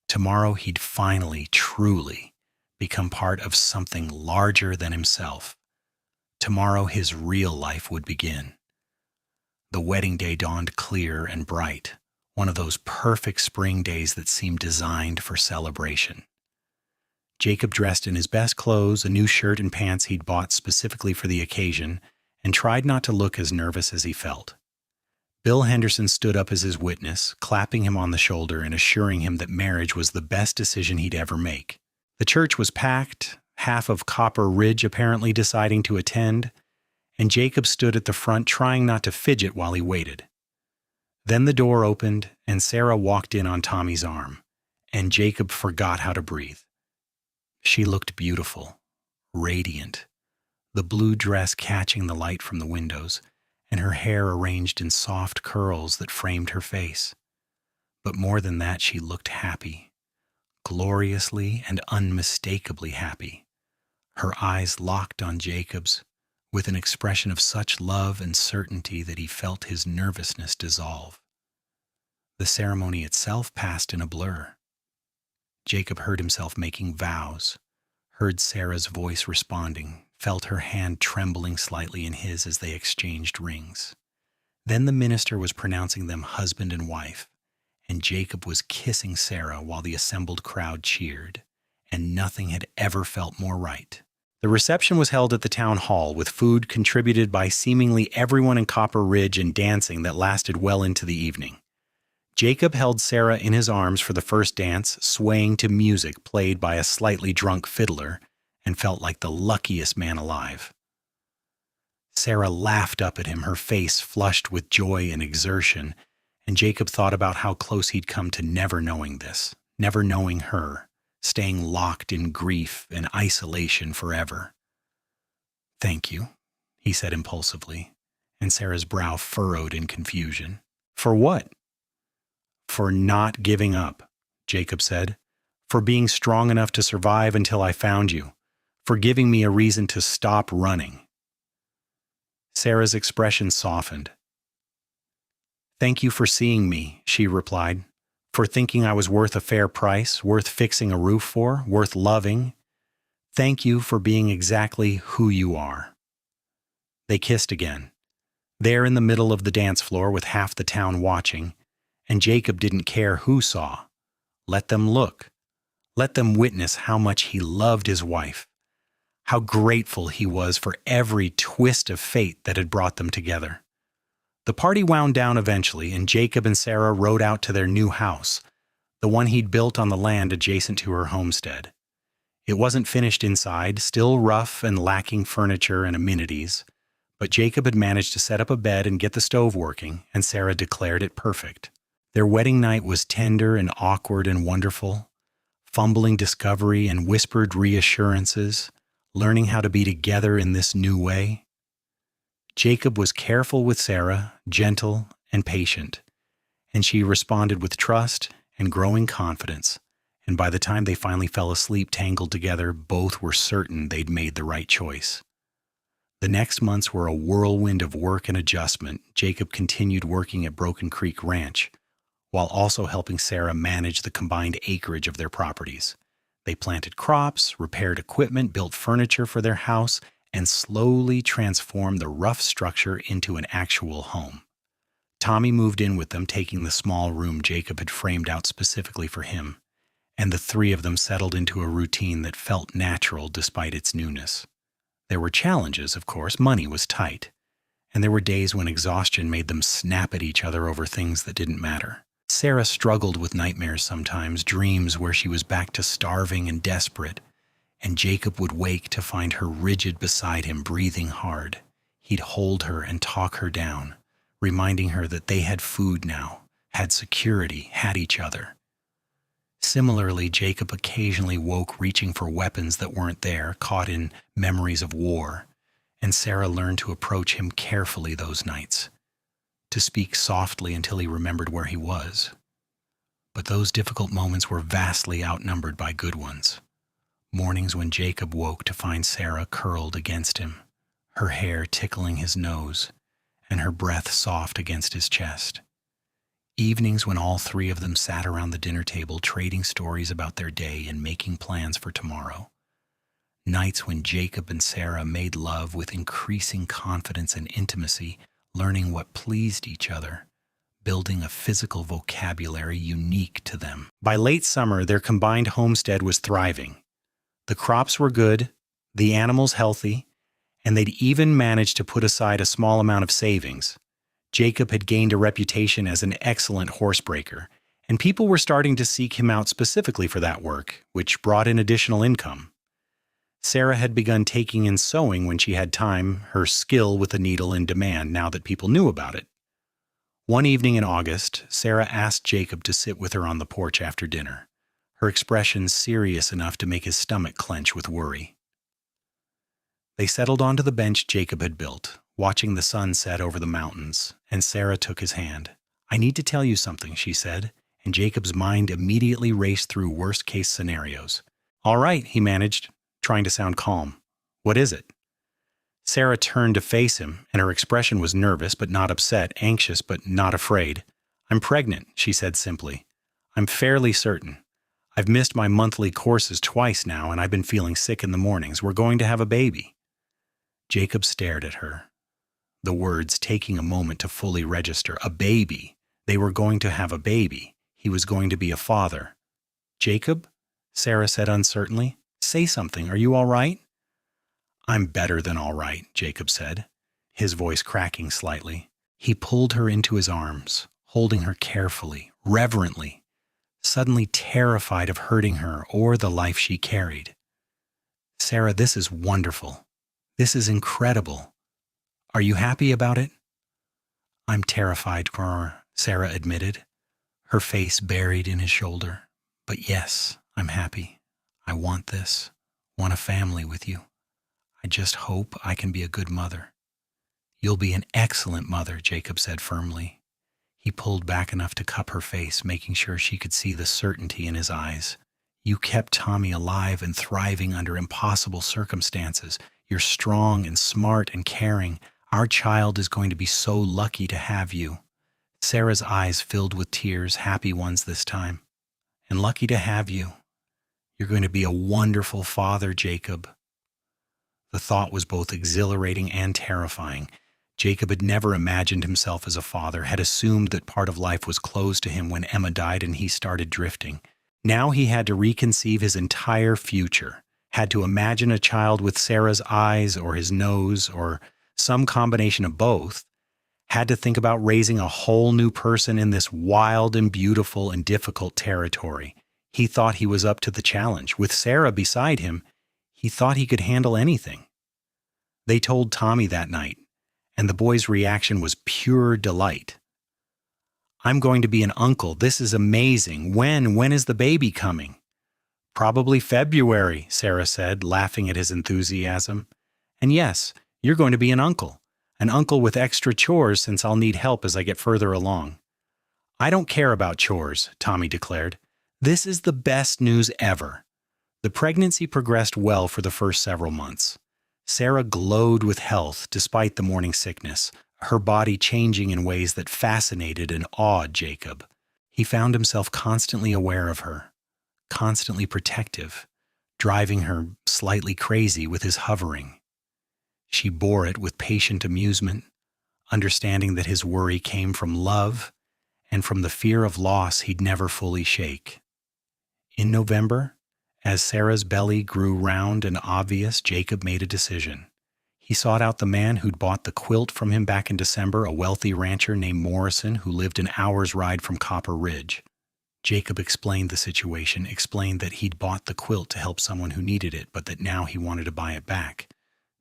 Tomorrow he'd finally, truly, become part of something larger than himself. Tomorrow his real life would begin. The wedding day dawned clear and bright, one of those perfect spring days that seemed designed for celebration. Jacob dressed in his best clothes, a new shirt and pants he'd bought specifically for the occasion, and tried not to look as nervous as he felt. Bill Henderson stood up as his witness, clapping him on the shoulder and assuring him that marriage was the best decision he'd ever make. The church was packed, half of Copper Ridge apparently deciding to attend, and Jacob stood at the front trying not to fidget while he waited. Then the door opened, and Sarah walked in on Tommy's arm, and Jacob forgot how to breathe. She looked beautiful, radiant, the blue dress catching the light from the windows, and her hair arranged in soft curls that framed her face. But more than that, she looked happy, gloriously and unmistakably happy. Her eyes locked on Jacob's, with an expression of such love and certainty that he felt his nervousness dissolve. The ceremony itself passed in a blur. Jacob heard himself making vows, heard Sarah's voice responding, felt her hand trembling slightly in his as they exchanged rings. Then the minister was pronouncing them husband and wife, and Jacob was kissing Sarah while the assembled crowd cheered, and nothing had ever felt more right. The reception was held at the town hall, with food contributed by seemingly everyone in Copper Ridge and dancing that lasted well into the evening. Jacob held Sarah in his arms for the first dance, swaying to music played by a slightly drunk fiddler, and felt like the luckiest man alive. Sarah laughed up at him, her face flushed with joy and exertion, and Jacob thought about how close he'd come to never knowing this, never knowing her, staying locked in grief and isolation forever. "Thank you," he said impulsively, and Sarah's brow furrowed in confusion. "For what?" "For not giving up," Jacob said. "For being strong enough to survive until I found you. For giving me a reason to stop running." Sarah's expression softened. "Thank you for seeing me," she replied. "For thinking I was worth a fair price, worth fixing a roof for, worth loving. Thank you for being exactly who you are." They kissed again, there in the middle of the dance floor with half the town watching, and Jacob didn't care who saw. Let them look. Let them witness how much he loved his wife, how grateful he was for every twist of fate that had brought them together. The party wound down eventually, and Jacob and Sarah rode out to their new house, the one he'd built on the land adjacent to her homestead. It wasn't finished inside, still rough and lacking furniture and amenities, but Jacob had managed to set up a bed and get the stove working, and Sarah declared it perfect. Their wedding night was tender and awkward and wonderful, fumbling discovery and whispered reassurances, learning how to be together in this new way. Jacob was careful with Sarah, gentle and patient, and she responded with trust and growing confidence, and by the time they finally fell asleep tangled together, both were certain they'd made the right choice. The next months were a whirlwind of work and adjustment. Jacob continued working at Broken Creek Ranch, while also helping Sarah manage the combined acreage of their properties. They planted crops, repaired equipment, built furniture for their house, and slowly transformed the rough structure into an actual home. Tommy moved in with them, taking the small room Jacob had framed out specifically for him, and the three of them settled into a routine that felt natural despite its newness. There were challenges, of course. Money was tight, and there were days when exhaustion made them snap at each other over things that didn't matter. Sarah struggled with nightmares sometimes, dreams where she was back to starving and desperate, and Jacob would wake to find her rigid beside him, breathing hard. He'd hold her and talk her down, reminding her that they had food now, had security, had each other. Similarly, Jacob occasionally woke reaching for weapons that weren't there, caught in memories of war, and Sarah learned to approach him carefully those nights, to speak softly until he remembered where he was. But those difficult moments were vastly outnumbered by good ones. Mornings when Jacob woke to find Sarah curled against him, her hair tickling his nose, and her breath soft against his chest. Evenings when all three of them sat around the dinner table trading stories about their day and making plans for tomorrow. Nights when Jacob and Sarah made love with increasing confidence and intimacy, learning what pleased each other, building a physical vocabulary unique to them. By late summer, their combined homestead was thriving. The crops were good, the animals healthy, and they'd even managed to put aside a small amount of savings. Jacob had gained a reputation as an excellent horsebreaker, and people were starting to seek him out specifically for that work, which brought in additional income. Sarah had begun taking in sewing when she had time, her skill with the needle in demand now that people knew about it. One evening in August, Sarah asked Jacob to sit with her on the porch after dinner, her expression serious enough to make his stomach clench with worry. They settled onto the bench Jacob had built, watching the sun set over the mountains, and Sarah took his hand. "I need to tell you something," she said, and Jacob's mind immediately raced through worst-case scenarios. "All right," he managed, trying to sound calm. "What is it?" Sarah turned to face him, and her expression was nervous but not upset, anxious but not afraid. "I'm pregnant," she said simply. "I'm fairly certain. I've missed my monthly courses twice now, and I've been feeling sick in the mornings. We're going to have a baby." Jacob stared at her, the words taking a moment to fully register. A baby. They were going to have a baby. He was going to be a father. "Jacob?" Sarah said uncertainly. "Say something. Are you all right?" "I'm better than all right," Jacob said, his voice cracking slightly. He pulled her into his arms, holding her carefully, reverently, suddenly terrified of hurting her or the life she carried. "Sarah, this is wonderful. This is incredible. Are you happy about it?" "I'm terrified for her," Sarah admitted, her face buried in his shoulder. "But yes, I'm happy. I want this. Want a family with you. I just hope I can be a good mother." "You'll be an excellent mother," Jacob said firmly. He pulled back enough to cup her face, making sure she could see the certainty in his eyes. "You kept Tommy alive and thriving under impossible circumstances. You're strong and smart and caring. Our child is going to be so lucky to have you." Sarah's eyes filled with tears, happy ones this time. "And lucky to have you. You're going to be a wonderful father, Jacob." The thought was both exhilarating and terrifying. Jacob had never imagined himself as a father, had assumed that part of life was closed to him when Emma died and he started drifting. Now he had to reconceive his entire future, had to imagine a child with Sarah's eyes or his nose or some combination of both, had to think about raising a whole new person in this wild and beautiful and difficult territory. He thought he was up to the challenge. With Sarah beside him, he thought he could handle anything. They told Tommy that night, and the boy's reaction was pure delight. "I'm going to be an uncle. This is amazing. When is the baby coming?" "Probably February," Sarah said, laughing at his enthusiasm. "And yes, you're going to be an uncle with extra chores since I'll need help as I get further along." "I don't care about chores," Tommy declared. "This is the best news ever." The pregnancy progressed well for the first several months. Sarah glowed with health despite the morning sickness, her body changing in ways that fascinated and awed Jacob. He found himself constantly aware of her, constantly protective, driving her slightly crazy with his hovering. She bore it with patient amusement, understanding that his worry came from love and from the fear of loss he'd never fully shake. In November, as Sarah's belly grew round and obvious, Jacob made a decision. He sought out the man who'd bought the quilt from him back in December, a wealthy rancher named Morrison who lived an hour's ride from Copper Ridge. Jacob explained the situation, explained that he'd bought the quilt to help someone who needed it, but that now he wanted to buy it back,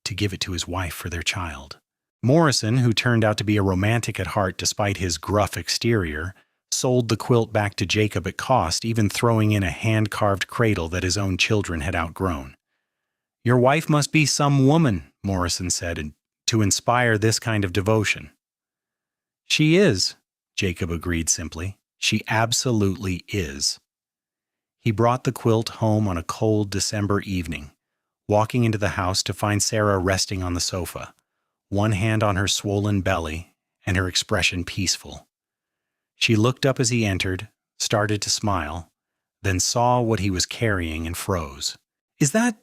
to give it to his wife for their child. Morrison, who turned out to be a romantic at heart despite his gruff exterior, sold the quilt back to Jacob at cost, even throwing in a hand-carved cradle that his own children had outgrown. "Your wife must be some woman," Morrison said, "to inspire this kind of devotion." "She is," Jacob agreed simply. "She absolutely is." He brought the quilt home on a cold December evening, walking into the house to find Sarah resting on the sofa, one hand on her swollen belly and her expression peaceful. She looked up as he entered, started to smile, then saw what he was carrying and froze. "Is that,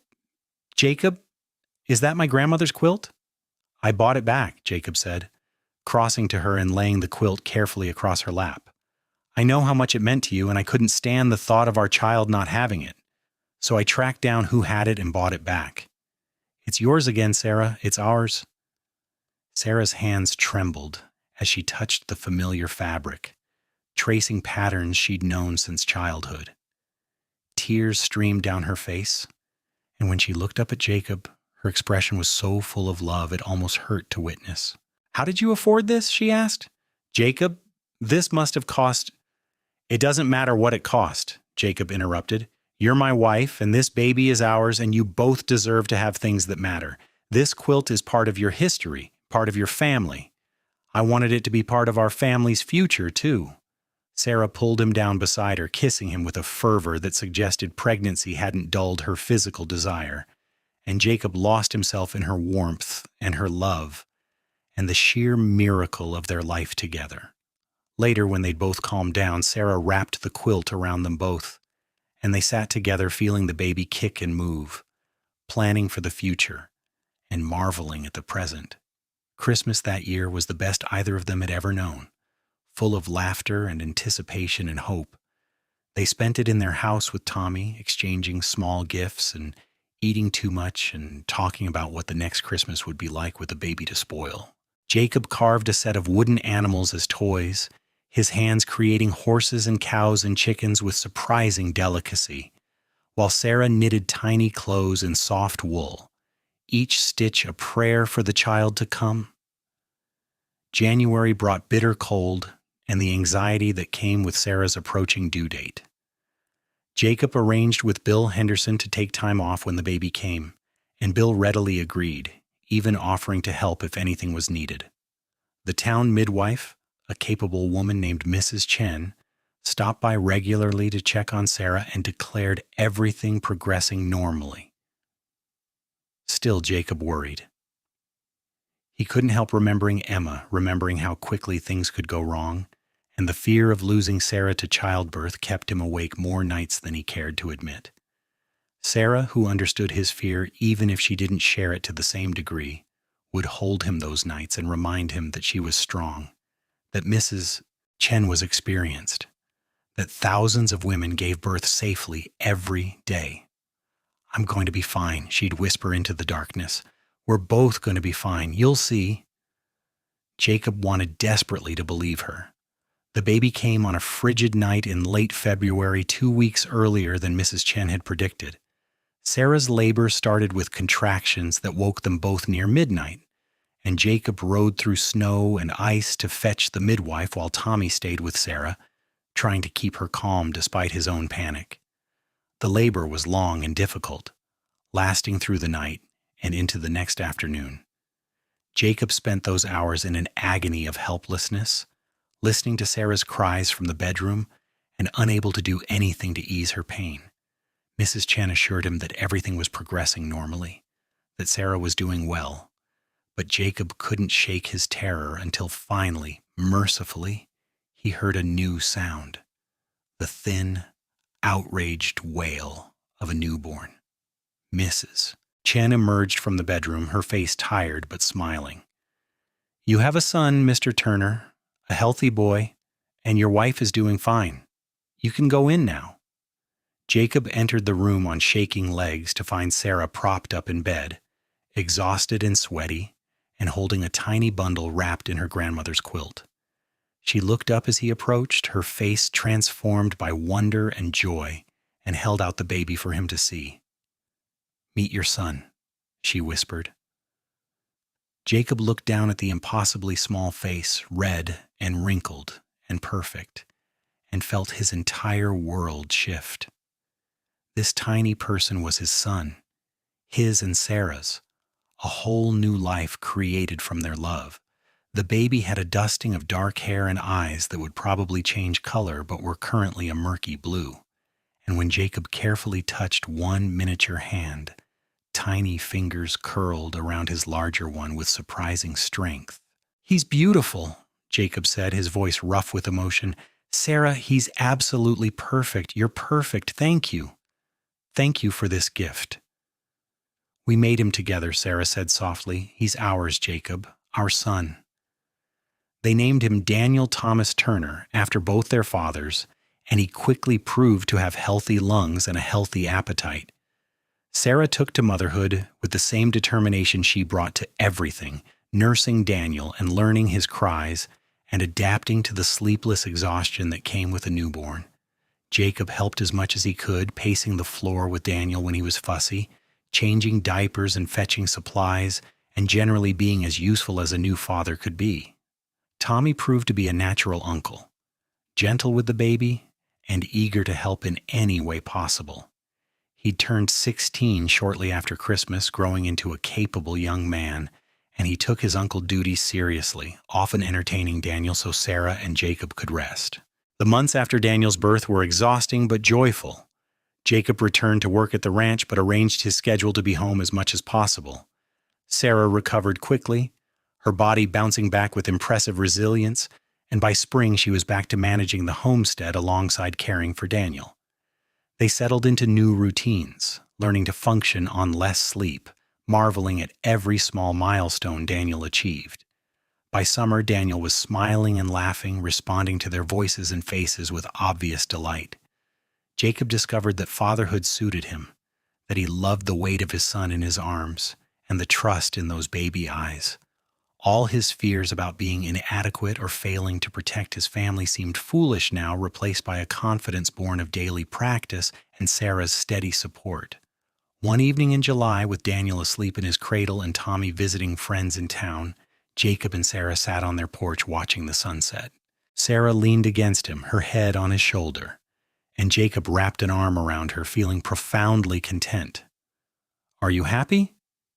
Jacob? Is that my grandmother's quilt?" "I bought it back," Jacob said, crossing to her and laying the quilt carefully across her lap. "I know how much it meant to you, and I couldn't stand the thought of our child not having it. So I tracked down who had it and bought it back. It's yours again, Sarah. It's ours." Sarah's hands trembled as she touched the familiar fabric, tracing patterns she'd known since childhood. Tears streamed down her face, and when she looked up at Jacob, her expression was so full of love it almost hurt to witness. "How did you afford this?" she asked. "Jacob, this must have cost—" "It doesn't matter what it cost," Jacob interrupted. "You're my wife, and this baby is ours, and you both deserve to have things that matter. This quilt is part of your history, part of your family. I wanted it to be part of our family's future, too." Sarah pulled him down beside her, kissing him with a fervor that suggested pregnancy hadn't dulled her physical desire, and Jacob lost himself in her warmth and her love and the sheer miracle of their life together. Later, when they'd both calmed down, Sarah wrapped the quilt around them both, and they sat together feeling the baby kick and move, planning for the future and marveling at the present. Christmas that year was the best either of them had ever known, full of laughter and anticipation and hope. They spent it in their house with Tommy, exchanging small gifts and eating too much and talking about what the next Christmas would be like with a baby to spoil. Jacob carved a set of wooden animals as toys, his hands creating horses and cows and chickens with surprising delicacy, while Sarah knitted tiny clothes in soft wool, each stitch a prayer for the child to come. January brought bitter cold and the anxiety that came with Sarah's approaching due date. Jacob arranged with Bill Henderson to take time off when the baby came, and Bill readily agreed, even offering to help if anything was needed. The town midwife, a capable woman named Mrs. Chen, stopped by regularly to check on Sarah and declared everything progressing normally. Still, Jacob worried. He couldn't help remembering Emma, remembering how quickly things could go wrong, and the fear of losing Sarah to childbirth kept him awake more nights than he cared to admit. Sarah, who understood his fear even if she didn't share it to the same degree, would hold him those nights and remind him that she was strong, that Mrs. Chen was experienced, that thousands of women gave birth safely every day. "I'm going to be fine," she'd whisper into the darkness. "We're both going to be fine. You'll see." Jacob wanted desperately to believe her. The baby came on a frigid night in late February, 2 weeks earlier than Mrs. Chen had predicted. Sarah's labor started with contractions that woke them both near midnight, and Jacob rode through snow and ice to fetch the midwife while Tommy stayed with Sarah, trying to keep her calm despite his own panic. The labor was long and difficult, lasting through the night and into the next afternoon. Jacob spent those hours in an agony of helplessness, listening to Sarah's cries from the bedroom and unable to do anything to ease her pain. Mrs. Chen assured him that everything was progressing normally. that Sarah was doing well, but Jacob couldn't shake his terror until finally, mercifully, he heard a new sound, the thin, outraged wail of a newborn. Mrs. Chen emerged from the bedroom, her face tired but smiling. "You have a son, Mr. Turner, a healthy boy, and your wife is doing fine. You can go in now." Jacob entered the room on shaking legs to find Sarah propped up in bed, exhausted and sweaty, and holding a tiny bundle wrapped in her grandmother's quilt. She looked up as he approached, her face transformed by wonder and joy, and held out the baby for him to see. "Meet your son," she whispered. Jacob looked down at the impossibly small face, red and wrinkled and perfect, and felt his entire world shift. This tiny person was his son, his and Sarah's, a whole new life created from their love. The baby had a dusting of dark hair and eyes that would probably change color but were currently a murky blue. And when Jacob carefully touched one miniature hand, tiny fingers curled around his larger one with surprising strength. "He's beautiful," Jacob said, his voice rough with emotion. "Sarah, he's absolutely perfect. You're perfect. Thank you. Thank you for this gift." "We made him together," Sarah said softly. "He's ours, Jacob, our son." They named him Daniel Thomas Turner after both their fathers, and he quickly proved to have healthy lungs and a healthy appetite. Sarah took to motherhood with the same determination she brought to everything, nursing Daniel and learning his cries and adapting to the sleepless exhaustion that came with a newborn. Jacob helped as much as he could, pacing the floor with Daniel when he was fussy, changing diapers and fetching supplies, and generally being as useful as a new father could be. Tommy proved to be a natural uncle, gentle with the baby and eager to help in any way possible. He'd turned 16 shortly after Christmas, growing into a capable young man, and he took his uncle duties seriously, often entertaining Daniel so Sarah and Jacob could rest. The months after Daniel's birth were exhausting but joyful. Jacob returned to work at the ranch but arranged his schedule to be home as much as possible. Sarah recovered quickly, her body bouncing back with impressive resilience, and by spring she was back to managing the homestead alongside caring for Daniel. They settled into new routines, learning to function on less sleep, marveling at every small milestone Daniel achieved. By summer, Daniel was smiling and laughing, responding to their voices and faces with obvious delight. Jacob discovered that fatherhood suited him, that he loved the weight of his son in his arms and the trust in those baby eyes. All his fears about being inadequate or failing to protect his family seemed foolish now, replaced by a confidence born of daily practice and Sarah's steady support. One evening in July, with Daniel asleep in his cradle and Tommy visiting friends in town, Jacob and Sarah sat on their porch watching the sunset. Sarah leaned against him, her head on his shoulder, and Jacob wrapped an arm around her, feeling profoundly content. "Are you happy?"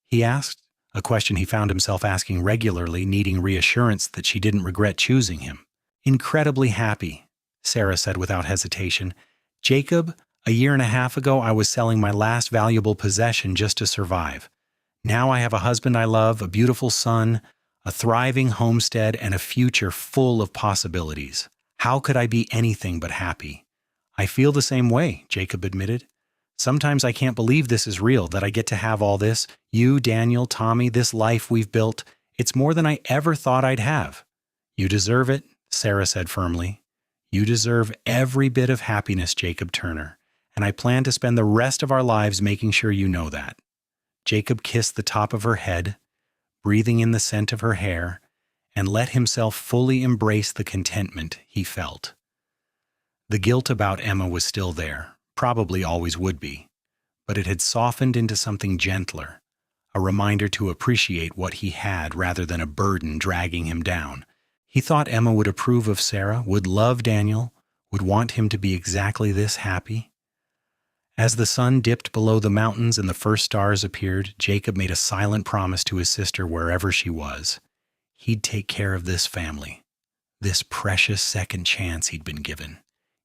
he asked, a question he found himself asking regularly, needing reassurance that she didn't regret choosing him. "Incredibly happy," Sarah said without hesitation. "Jacob, a year and a half ago I was selling my last valuable possession just to survive. Now I have a husband I love, a beautiful son, a thriving homestead, and a future full of possibilities. How could I be anything but happy?" "I feel the same way," Jacob admitted. "Sometimes I can't believe this is real, that I get to have all this. You, Daniel, Tommy, this life we've built. It's more than I ever thought I'd have." "You deserve it," Sarah said firmly. "You deserve every bit of happiness, Jacob Turner, and I plan to spend the rest of our lives making sure you know that." Jacob kissed the top of her head, breathing in the scent of her hair, and let himself fully embrace the contentment he felt. The guilt about Emma was still there, probably always would be, but it had softened into something gentler, a reminder to appreciate what he had rather than a burden dragging him down. He thought Emma would approve of Sarah, would love Daniel, would want him to be exactly this happy. As the sun dipped below the mountains and the first stars appeared, Jacob made a silent promise to his sister wherever she was. He'd take care of this family, this precious second chance he'd been given.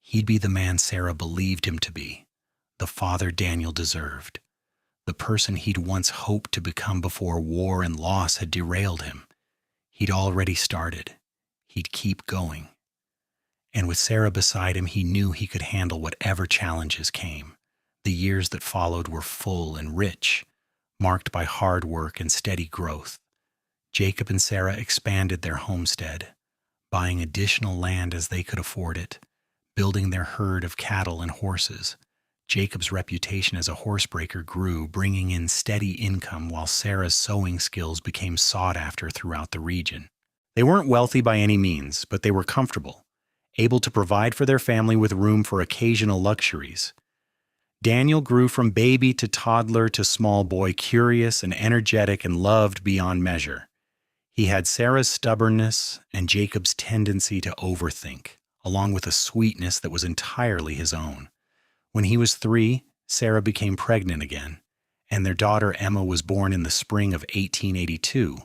He'd be the man Sarah believed him to be, the father Daniel deserved, the person he'd once hoped to become before war and loss had derailed him. He'd already started. He'd keep going. And with Sarah beside him, he knew he could handle whatever challenges came. The years that followed were full and rich, marked by hard work and steady growth. Jacob and Sarah expanded their homestead, buying additional land as they could afford it, building their herd of cattle and horses. Jacob's reputation as a horsebreaker grew, bringing in steady income while Sarah's sewing skills became sought after throughout the region. They weren't wealthy by any means, but they were comfortable, able to provide for their family with room for occasional luxuries. Daniel grew from baby to toddler to small boy, curious and energetic and loved beyond measure. He had Sarah's stubbornness and Jacob's tendency to overthink, along with a sweetness that was entirely his own. When he was 3, Sarah became pregnant again, and their daughter Emma was born in the spring of 1882.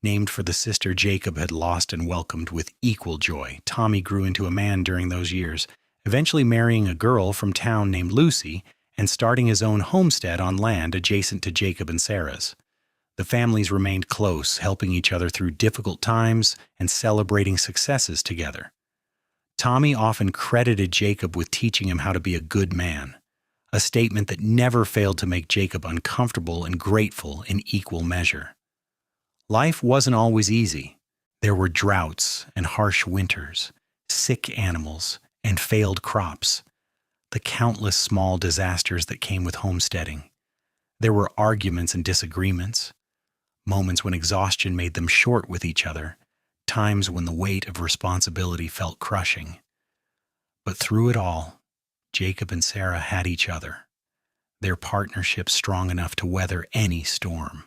Named for the sister Jacob had lost and welcomed with equal joy. Tommy grew into a man during those years, eventually marrying a girl from town named Lucy and starting his own homestead on land adjacent to Jacob and Sarah's. The families remained close, helping each other through difficult times and celebrating successes together. Tommy often credited Jacob with teaching him how to be a good man, a statement that never failed to make Jacob uncomfortable and grateful in equal measure. Life wasn't always easy. There were droughts and harsh winters, sick animals, and failed crops, the countless small disasters that came with homesteading. There were arguments and disagreements, moments when exhaustion made them short with each other, times when the weight of responsibility felt crushing. But through it all, Jacob and Sarah had each other, their partnership strong enough to weather any storm.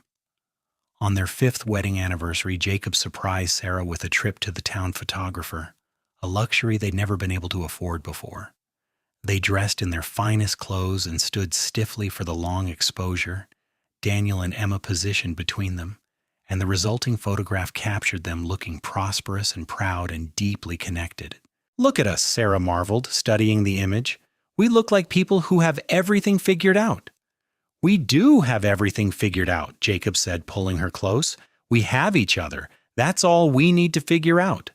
On their 5th wedding anniversary, Jacob surprised Sarah with a trip to the town photographer, a luxury they'd never been able to afford before. They dressed in their finest clothes and stood stiffly for the long exposure, Daniel and Emma positioned between them, and the resulting photograph captured them looking prosperous and proud and deeply connected. "Look at us," Sarah marveled, studying the image. "We look like people who have everything figured out." "We do have everything figured out," Jacob said, pulling her close. "We have each other. That's all we need to figure out."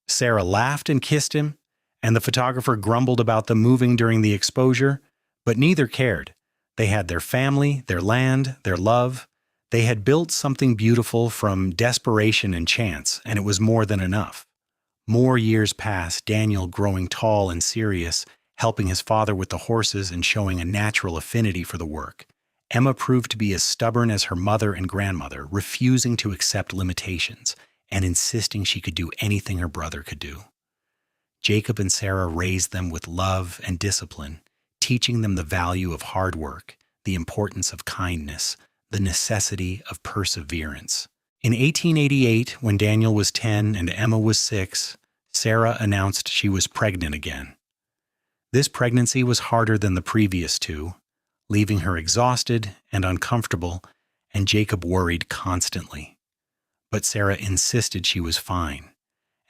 Sarah laughed and kissed him, and the photographer grumbled about them moving during the exposure, but neither cared. They had their family, their land, their love. They had built something beautiful from desperation and chance, and it was more than enough. More years passed, Daniel growing tall and serious, helping his father with the horses and showing a natural affinity for the work. Emma proved to be as stubborn as her mother and grandmother, refusing to accept limitations and insisting she could do anything her brother could do. Jacob and Sarah raised them with love and discipline, teaching them the value of hard work, the importance of kindness, the necessity of perseverance. In 1888, when Daniel was 10 and Emma was 6, Sarah announced she was pregnant again. This pregnancy was harder than the previous 2, leaving her exhausted and uncomfortable, and Jacob worried constantly. But Sarah insisted she was fine,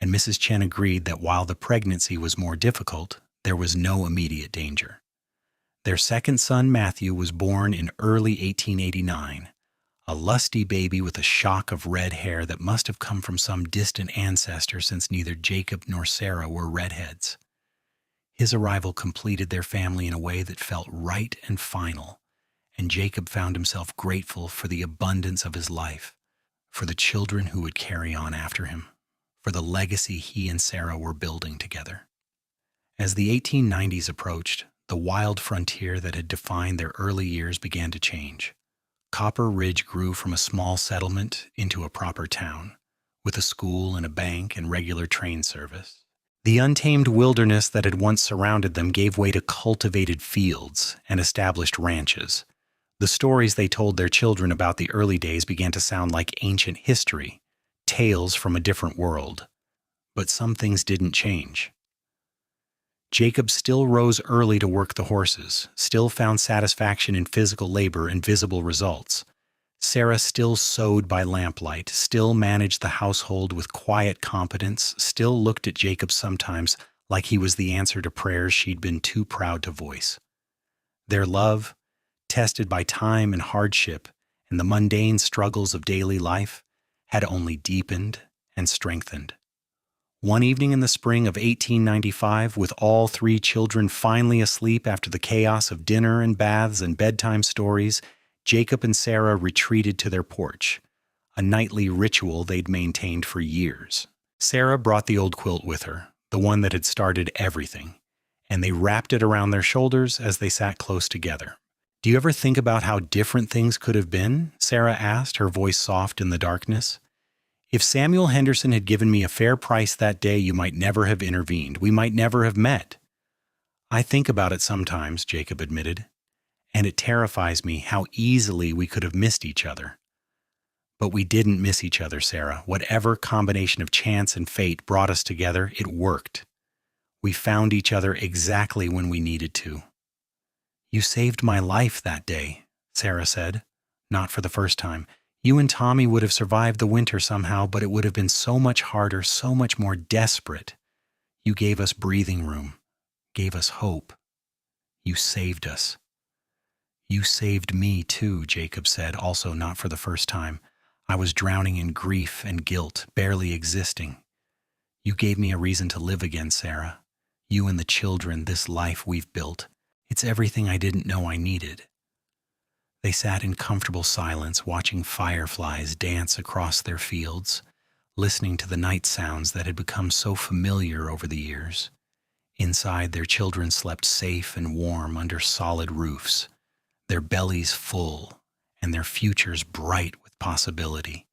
and Mrs. Chen agreed that while the pregnancy was more difficult, there was no immediate danger. Their second son, Matthew, was born in early 1889, a lusty baby with a shock of red hair that must have come from some distant ancestor since neither Jacob nor Sarah were redheads. His arrival completed their family in a way that felt right and final, and Jacob found himself grateful for the abundance of his life, for the children who would carry on after him, for the legacy he and Sarah were building together. As the 1890s approached, the wild frontier that had defined their early years began to change. Copper Ridge grew from a small settlement into a proper town, with a school and a bank and regular train service. The untamed wilderness that had once surrounded them gave way to cultivated fields and established ranches. The stories they told their children about the early days began to sound like ancient history, tales from a different world. But some things didn't change. Jacob still rose early to work the horses, still found satisfaction in physical labor and visible results. Sarah still sewed by lamplight, still managed the household with quiet competence, still looked at Jacob sometimes like he was the answer to prayers she'd been too proud to voice. Their love, tested by time and hardship and the mundane struggles of daily life, had only deepened and strengthened. One evening in the spring of 1895, with all three children finally asleep after the chaos of dinner and baths and bedtime stories, Jacob and Sarah retreated to their porch, a nightly ritual they'd maintained for years. Sarah brought the old quilt with her, the one that had started everything, and they wrapped it around their shoulders as they sat close together. "Do you ever think about how different things could have been?" Sarah asked, her voice soft in the darkness. "If Samuel Henderson had given me a fair price that day, you might never have intervened. We might never have met." "I think about it sometimes," Jacob admitted, "and it terrifies me how easily we could have missed each other." "But we didn't miss each other, Sarah. Whatever combination of chance and fate brought us together, it worked. We found each other exactly when we needed to." "You saved my life that day," Sarah said, not for the first time. "You and Tommy would have survived the winter somehow, but it would have been so much harder, so much more desperate. You gave us breathing room, gave us hope. You saved us." "You saved me too," Jacob said, also not for the first time. "I was drowning in grief and guilt, barely existing. You gave me a reason to live again, Sarah. You and the children, this life we've built. It's everything I didn't know I needed." They sat in comfortable silence, watching fireflies dance across their fields, listening to the night sounds that had become so familiar over the years. Inside, their children slept safe and warm under solid roofs, their bellies full and their futures bright with possibility.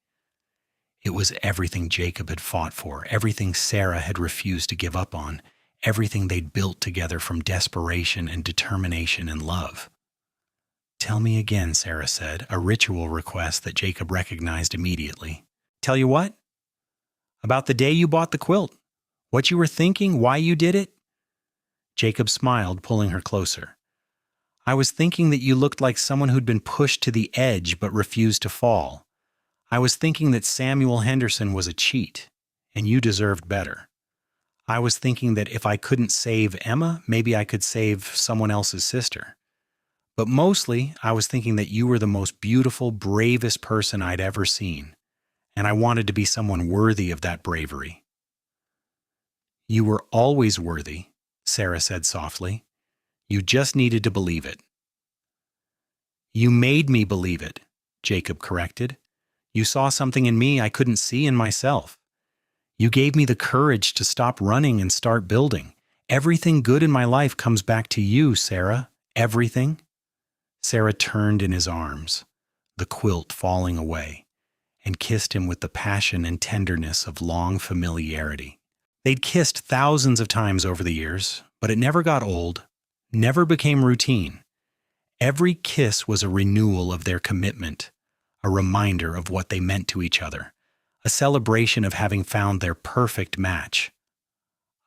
It was everything Jacob had fought for, everything Sarah had refused to give up on, everything they'd built together from desperation and determination and love. "Tell me again," Sarah said, a ritual request that Jacob recognized immediately. "Tell you what? About the day you bought the quilt. What you were thinking, why you did it?" Jacob smiled, pulling her closer. "I was thinking that you looked like someone who'd been pushed to the edge but refused to fall. I was thinking that Samuel Henderson was a cheat, and you deserved better. I was thinking that if I couldn't save Emma, maybe I could save someone else's sister. But mostly, I was thinking that you were the most beautiful, bravest person I'd ever seen, and I wanted to be someone worthy of that bravery." "You were always worthy," Sarah said softly. "You just needed to believe it." "You made me believe it," Jacob corrected. "You saw something in me I couldn't see in myself. You gave me the courage to stop running and start building. Everything good in my life comes back to you, Sarah. Everything." Sarah turned in his arms, the quilt falling away, and kissed him with the passion and tenderness of long familiarity. They'd kissed thousands of times over the years, but it never got old, never became routine. Every kiss was a renewal of their commitment, a reminder of what they meant to each other, a celebration of having found their perfect match.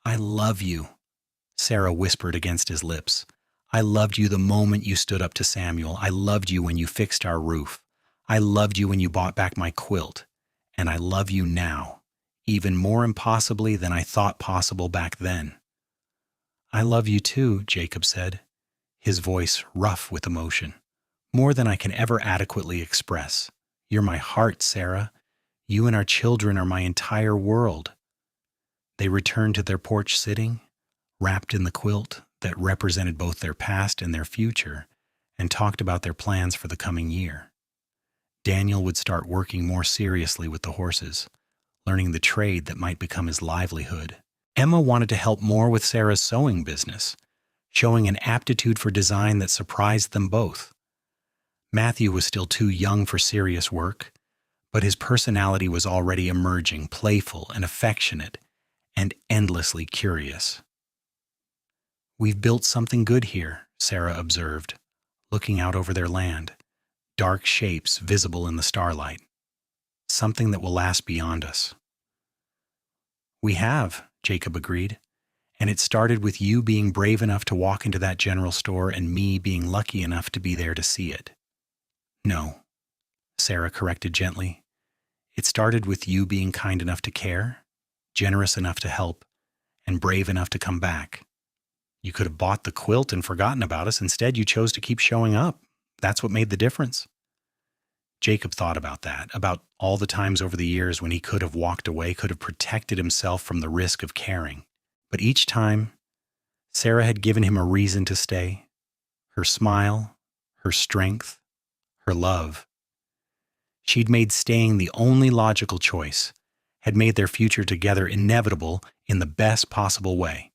"I love you," Sarah whispered against his lips. "I loved you the moment you stood up to Samuel. I loved you when you fixed our roof. I loved you when you bought back my quilt. And I love you now, even more impossibly than I thought possible back then." "I love you too," Jacob said, his voice rough with emotion. "More than I can ever adequately express. You're my heart, Sarah. You and our children are my entire world." They returned to their porch sitting, wrapped in the quilt that represented both their past and their future, and talked about their plans for the coming year. Daniel would start working more seriously with the horses, learning the trade that might become his livelihood. Emma wanted to help more with Sarah's sewing business, showing an aptitude for design that surprised them both. Matthew was still too young for serious work, but his personality was already emerging, playful and affectionate, and endlessly curious. "We've built something good here," Sarah observed, looking out over their land, dark shapes visible in the starlight. "Something that will last beyond us." "We have," Jacob agreed, "and it started with you being brave enough to walk into that general store and me being lucky enough to be there to see it." "No," Sarah corrected gently. "It started with you being kind enough to care, generous enough to help, and brave enough to come back. You could have bought the quilt and forgotten about us. Instead, you chose to keep showing up. That's what made the difference. Jacob thought about that, about all the times over the years when he could have walked away, could have protected himself from the risk of caring. But each time, Sarah had given him a reason to stay. Her smile, her strength, her love. She'd made staying the only logical choice, had made their future together inevitable in the best possible way.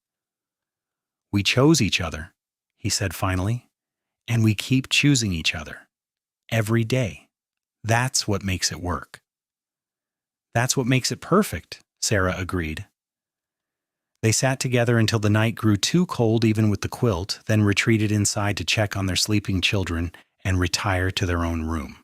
"We chose each other," he said finally, "and we keep choosing each other. Every day. That's what makes it work." "That's what makes it perfect," Sarah agreed. They sat together until the night grew too cold even with the quilt, then retreated inside to check on their sleeping children and retire to their own room.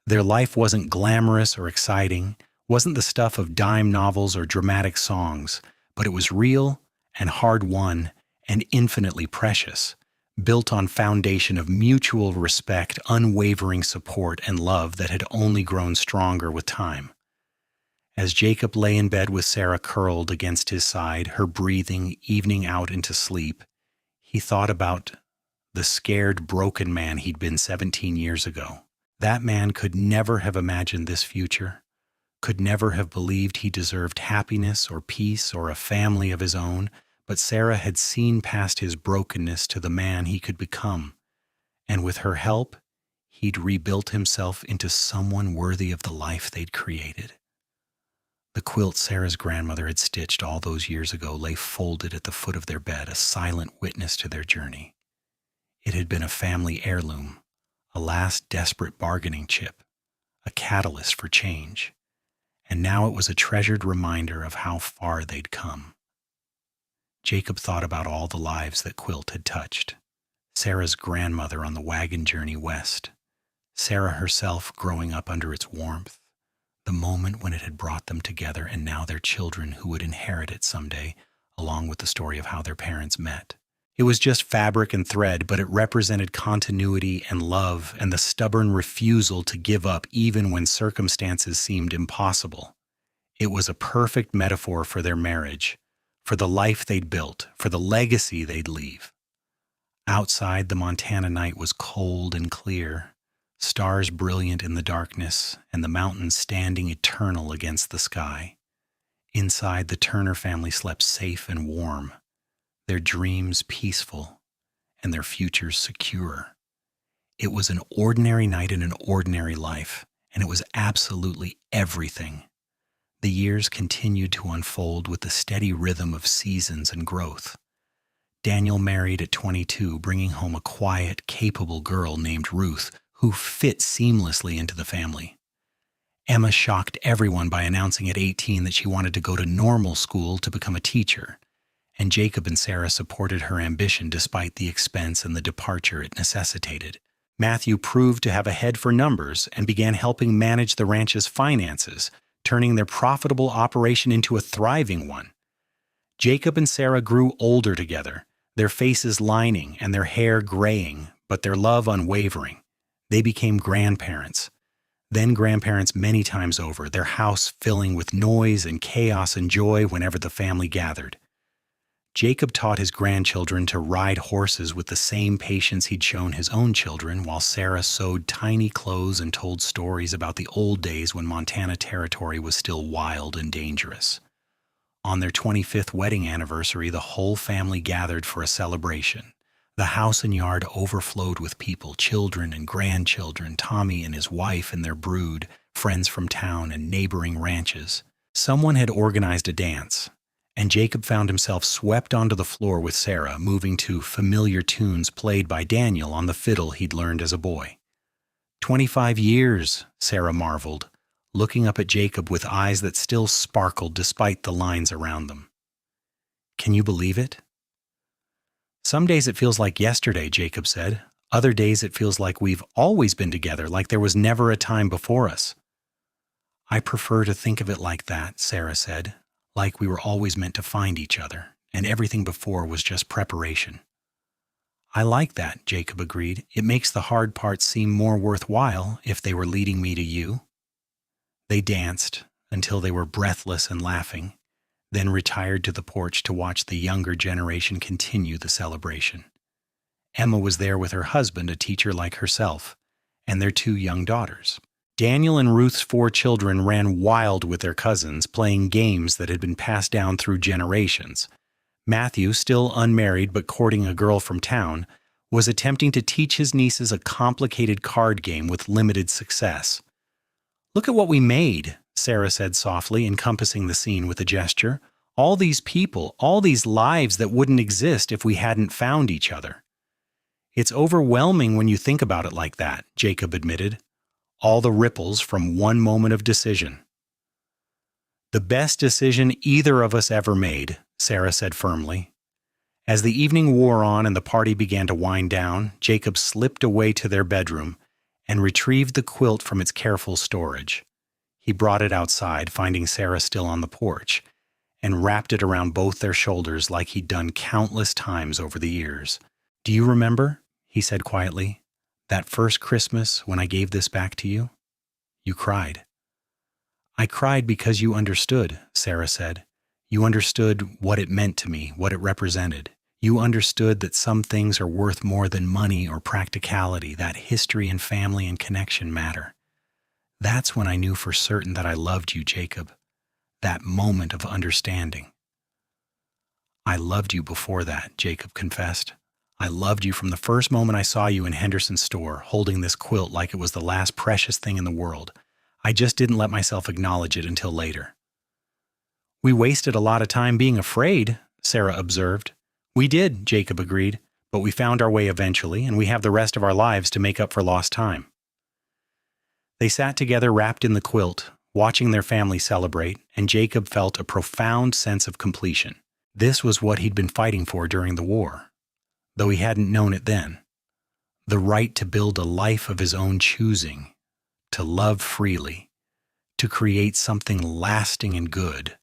Their life wasn't glamorous or exciting, wasn't the stuff of dime novels or dramatic songs, but it was real and hard-won and infinitely precious, built on foundation of mutual respect, unwavering support, and love that had only grown stronger with time. As Jacob lay in bed with Sarah curled against his side, her breathing evening out into sleep, he thought about the scared, broken man he'd been 17 years ago. That man could never have imagined this future, could never have believed he deserved happiness or peace or a family of his own, but Sarah had seen past his brokenness to the man he could become, and with her help, he'd rebuilt himself into someone worthy of the life they'd created. The quilt Sarah's grandmother had stitched all those years ago lay folded at the foot of their bed, a silent witness to their journey. It had been a family heirloom, a last desperate bargaining chip, a catalyst for change, and now it was a treasured reminder of how far they'd come. Jacob thought about all the lives that Quilt had touched. Sarah's grandmother on the wagon journey west, Sarah herself growing up under its warmth, the moment when it had brought them together, and now their children who would inherit it someday, along with the story of how their parents met. It was just fabric and thread, but it represented continuity and love and the stubborn refusal to give up even when circumstances seemed impossible. It was a perfect metaphor for their marriage, for the life they'd built, for the legacy they'd leave. Outside, the Montana night was cold and clear, stars brilliant in the darkness, and the mountains standing eternal against the sky. Inside, the Turner family slept safe and warm, their dreams peaceful, and their futures secure. It was an ordinary night in an ordinary life, and it was absolutely everything. The years continued to unfold with the steady rhythm of seasons and growth. Daniel married at 22, bringing home a quiet, capable girl named Ruth, who fit seamlessly into the family. Emma shocked everyone by announcing at 18 that she wanted to go to normal school to become a teacher, and Jacob and Sarah supported her ambition despite the expense and the departure it necessitated. Matthew proved to have a head for numbers and began helping manage the ranch's finances, turning their profitable operation into a thriving one. Jacob and Sarah grew older together, their faces lining and their hair graying, but their love unwavering. They became grandparents, then grandparents many times over, their house filling with noise and chaos and joy whenever the family gathered. Jacob taught his grandchildren to ride horses with the same patience he'd shown his own children, while Sarah sewed tiny clothes and told stories about the old days when Montana territory was still wild and dangerous. On their 25th wedding anniversary, the whole family gathered for a celebration. The house and yard overflowed with people, children and grandchildren, Tommy and his wife and their brood, friends from town and neighboring ranches. Someone had organized a dance, and Jacob found himself swept onto the floor with Sarah, moving to familiar tunes played by Daniel on the fiddle he'd learned as a boy. 25 years, Sarah marveled, looking up at Jacob with eyes that still sparkled despite the lines around them. "Can you believe it?" "Some days it feels like yesterday," Jacob said. "Other days it feels like we've always been together, like there was never a time before us." "I prefer to think of it like that," Sarah said, "like we were always meant to find each other, and everything before was just preparation." "I like that," Jacob agreed. "It makes the hard parts seem more worthwhile if they were leading me to you." They danced until they were breathless and laughing, then retired to the porch to watch the younger generation continue the celebration. Emma was there with her husband, a teacher like herself, and their 2 young daughters. Daniel and Ruth's 4 children ran wild with their cousins, playing games that had been passed down through generations. Matthew, still unmarried but courting a girl from town, was attempting to teach his nieces a complicated card game with limited success. "Look at what we made," Sarah said softly, encompassing the scene with a gesture. "All these people, all these lives that wouldn't exist if we hadn't found each other." "It's overwhelming when you think about it like that," Jacob admitted. "All the ripples from one moment of decision." "The best decision either of us ever made," Sarah said firmly. As the evening wore on and the party began to wind down, Jacob slipped away to their bedroom and retrieved the quilt from its careful storage. He brought it outside, finding Sarah still on the porch, and wrapped it around both their shoulders like he'd done countless times over the years. "Do you remember," he said quietly, "that first Christmas when I gave this back to you? You cried." "I cried because you understood," Sarah said. "You understood what it meant to me, what it represented. You understood that some things are worth more than money or practicality, that history and family and connection matter. That's when I knew for certain that I loved you, Jacob. That moment of understanding." "I loved you before that," Jacob confessed. "I loved you from the first moment I saw you in Henderson's store, holding this quilt like it was the last precious thing in the world. I just didn't let myself acknowledge it until later." "We wasted a lot of time being afraid," Sarah observed. "We did," Jacob agreed, "but we found our way eventually, and we have the rest of our lives to make up for lost time." They sat together wrapped in the quilt, watching their family celebrate, and Jacob felt a profound sense of completion. This was what he'd been fighting for during the war, though he hadn't known it then. The right to build a life of his own choosing, to love freely, to create something lasting and good.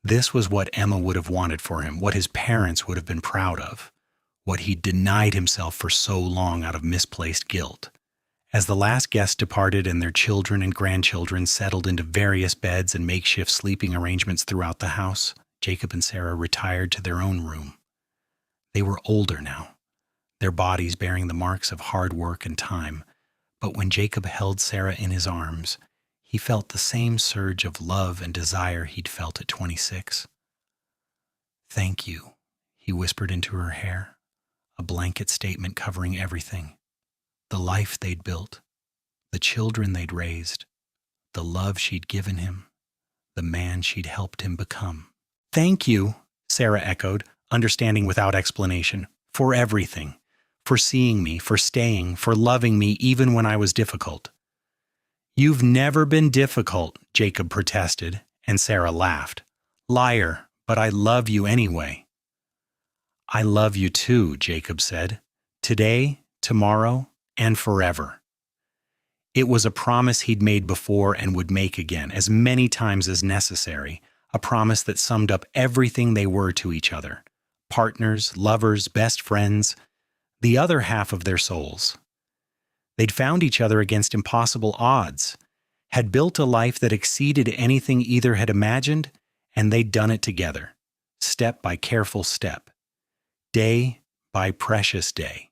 This was what Emma would have wanted for him, what his parents would have been proud of, what he'd denied himself for so long out of misplaced guilt. As the last guests departed and their children and grandchildren settled into various beds and makeshift sleeping arrangements throughout the house, Jacob and Sarah retired to their own room. They were older now, their bodies bearing the marks of hard work and time, but when Jacob held Sarah in his arms, he felt the same surge of love and desire he'd felt at 26. "Thank you," he whispered into her hair, a blanket statement covering everything. The life they'd built, the children they'd raised, the love she'd given him, the man she'd helped him become. "Thank you," Sarah echoed, understanding without explanation, "for everything, for seeing me, for staying, for loving me even when I was difficult." "You've never been difficult," Jacob protested, and Sarah laughed. "Liar, but I love you anyway." "I love you too," Jacob said. "Today, tomorrow, and forever." It was a promise he'd made before and would make again, as many times as necessary, a promise that summed up everything they were to each other. Partners, lovers, best friends, the other half of their souls. They'd found each other against impossible odds, had built a life that exceeded anything either had imagined, and they'd done it together, step by careful step, day by precious day.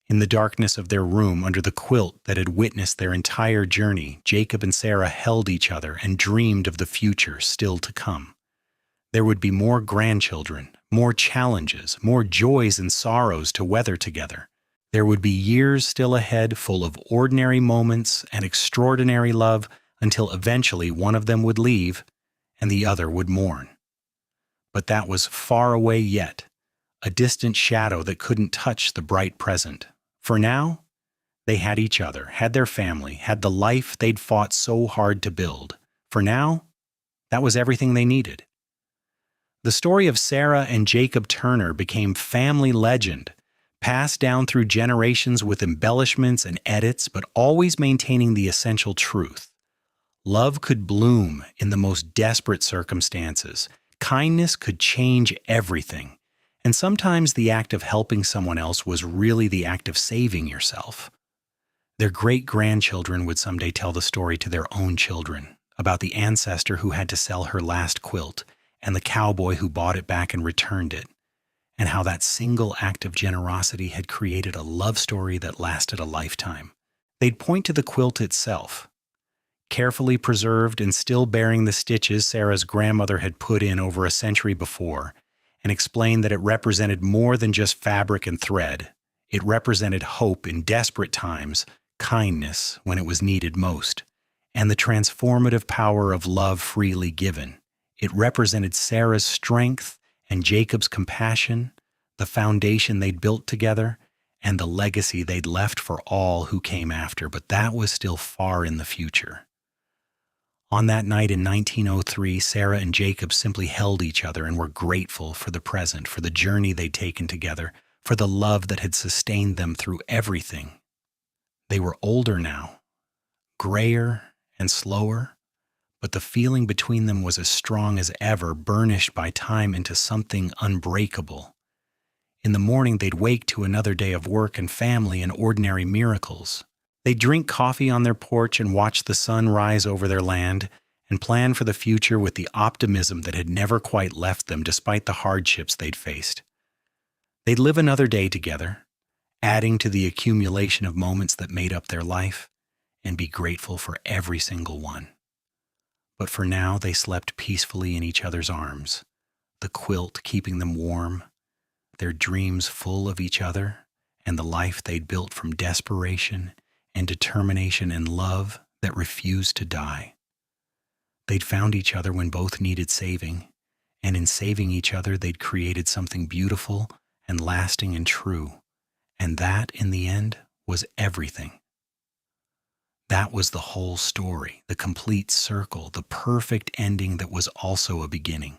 In the darkness of their room, under the quilt that had witnessed their entire journey, Jacob and Sarah held each other and dreamed of the future still to come. There would be more grandchildren, more challenges, more joys and sorrows to weather together. There would be years still ahead full of ordinary moments and extraordinary love until eventually one of them would leave and the other would mourn. But that was far away yet, a distant shadow that couldn't touch the bright present. For now, they had each other, had their family, had the life they'd fought so hard to build. For now, that was everything they needed. The story of Sarah and Jacob Turner became family legend, passed down through generations with embellishments and edits, but always maintaining the essential truth. Love could bloom in the most desperate circumstances. Kindness could change everything. And sometimes the act of helping someone else was really the act of saving yourself. Their great-grandchildren would someday tell the story to their own children about the ancestor who had to sell her last quilt and the cowboy who bought it back and returned it, and how that single act of generosity had created a love story that lasted a lifetime. They'd point to the quilt itself, carefully preserved and still bearing the stitches Sarah's grandmother had put in over a century before, and explained that it represented more than just fabric and thread. It represented hope in desperate times, kindness when it was needed most, and the transformative power of love freely given. It represented Sarah's strength and Jacob's compassion, the foundation they'd built together, and the legacy they'd left for all who came after, but that was still far in the future. On that night in 1903, Sarah and Jacob simply held each other and were grateful for the present, for the journey they'd taken together, for the love that had sustained them through everything. They were older now, grayer and slower, but the feeling between them was as strong as ever, burnished by time into something unbreakable. In the morning, they'd wake to another day of work and family and ordinary miracles. They'd drink coffee on their porch and watch the sun rise over their land and plan for the future with the optimism that had never quite left them despite the hardships they'd faced. They'd live another day together, adding to the accumulation of moments that made up their life, and be grateful for every single one. But for now, they slept peacefully in each other's arms, the quilt keeping them warm, their dreams full of each other and the life they'd built from desperation and determination and love that refused to die. They'd found each other when both needed saving, and in saving each other, they'd created something beautiful and lasting and true, and that, in the end, was everything. That was the whole story, the complete circle, the perfect ending that was also a beginning.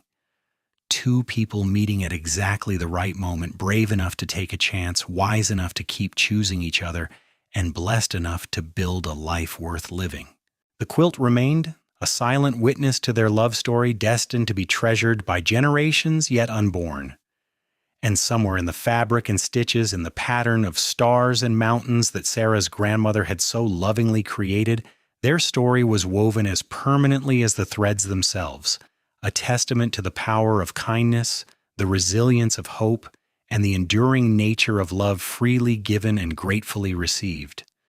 Two people meeting at exactly the right moment, brave enough to take a chance, wise enough to keep choosing each other, and blessed enough to build a life worth living. The quilt remained a silent witness to their love story, destined to be treasured by generations yet unborn. And somewhere in the fabric and stitches, in the pattern of stars and mountains that Sarah's grandmother had so lovingly created, their story was woven as permanently as the threads themselves, a testament to the power of kindness, the resilience of hope, and the enduring nature of love freely given and gratefully received.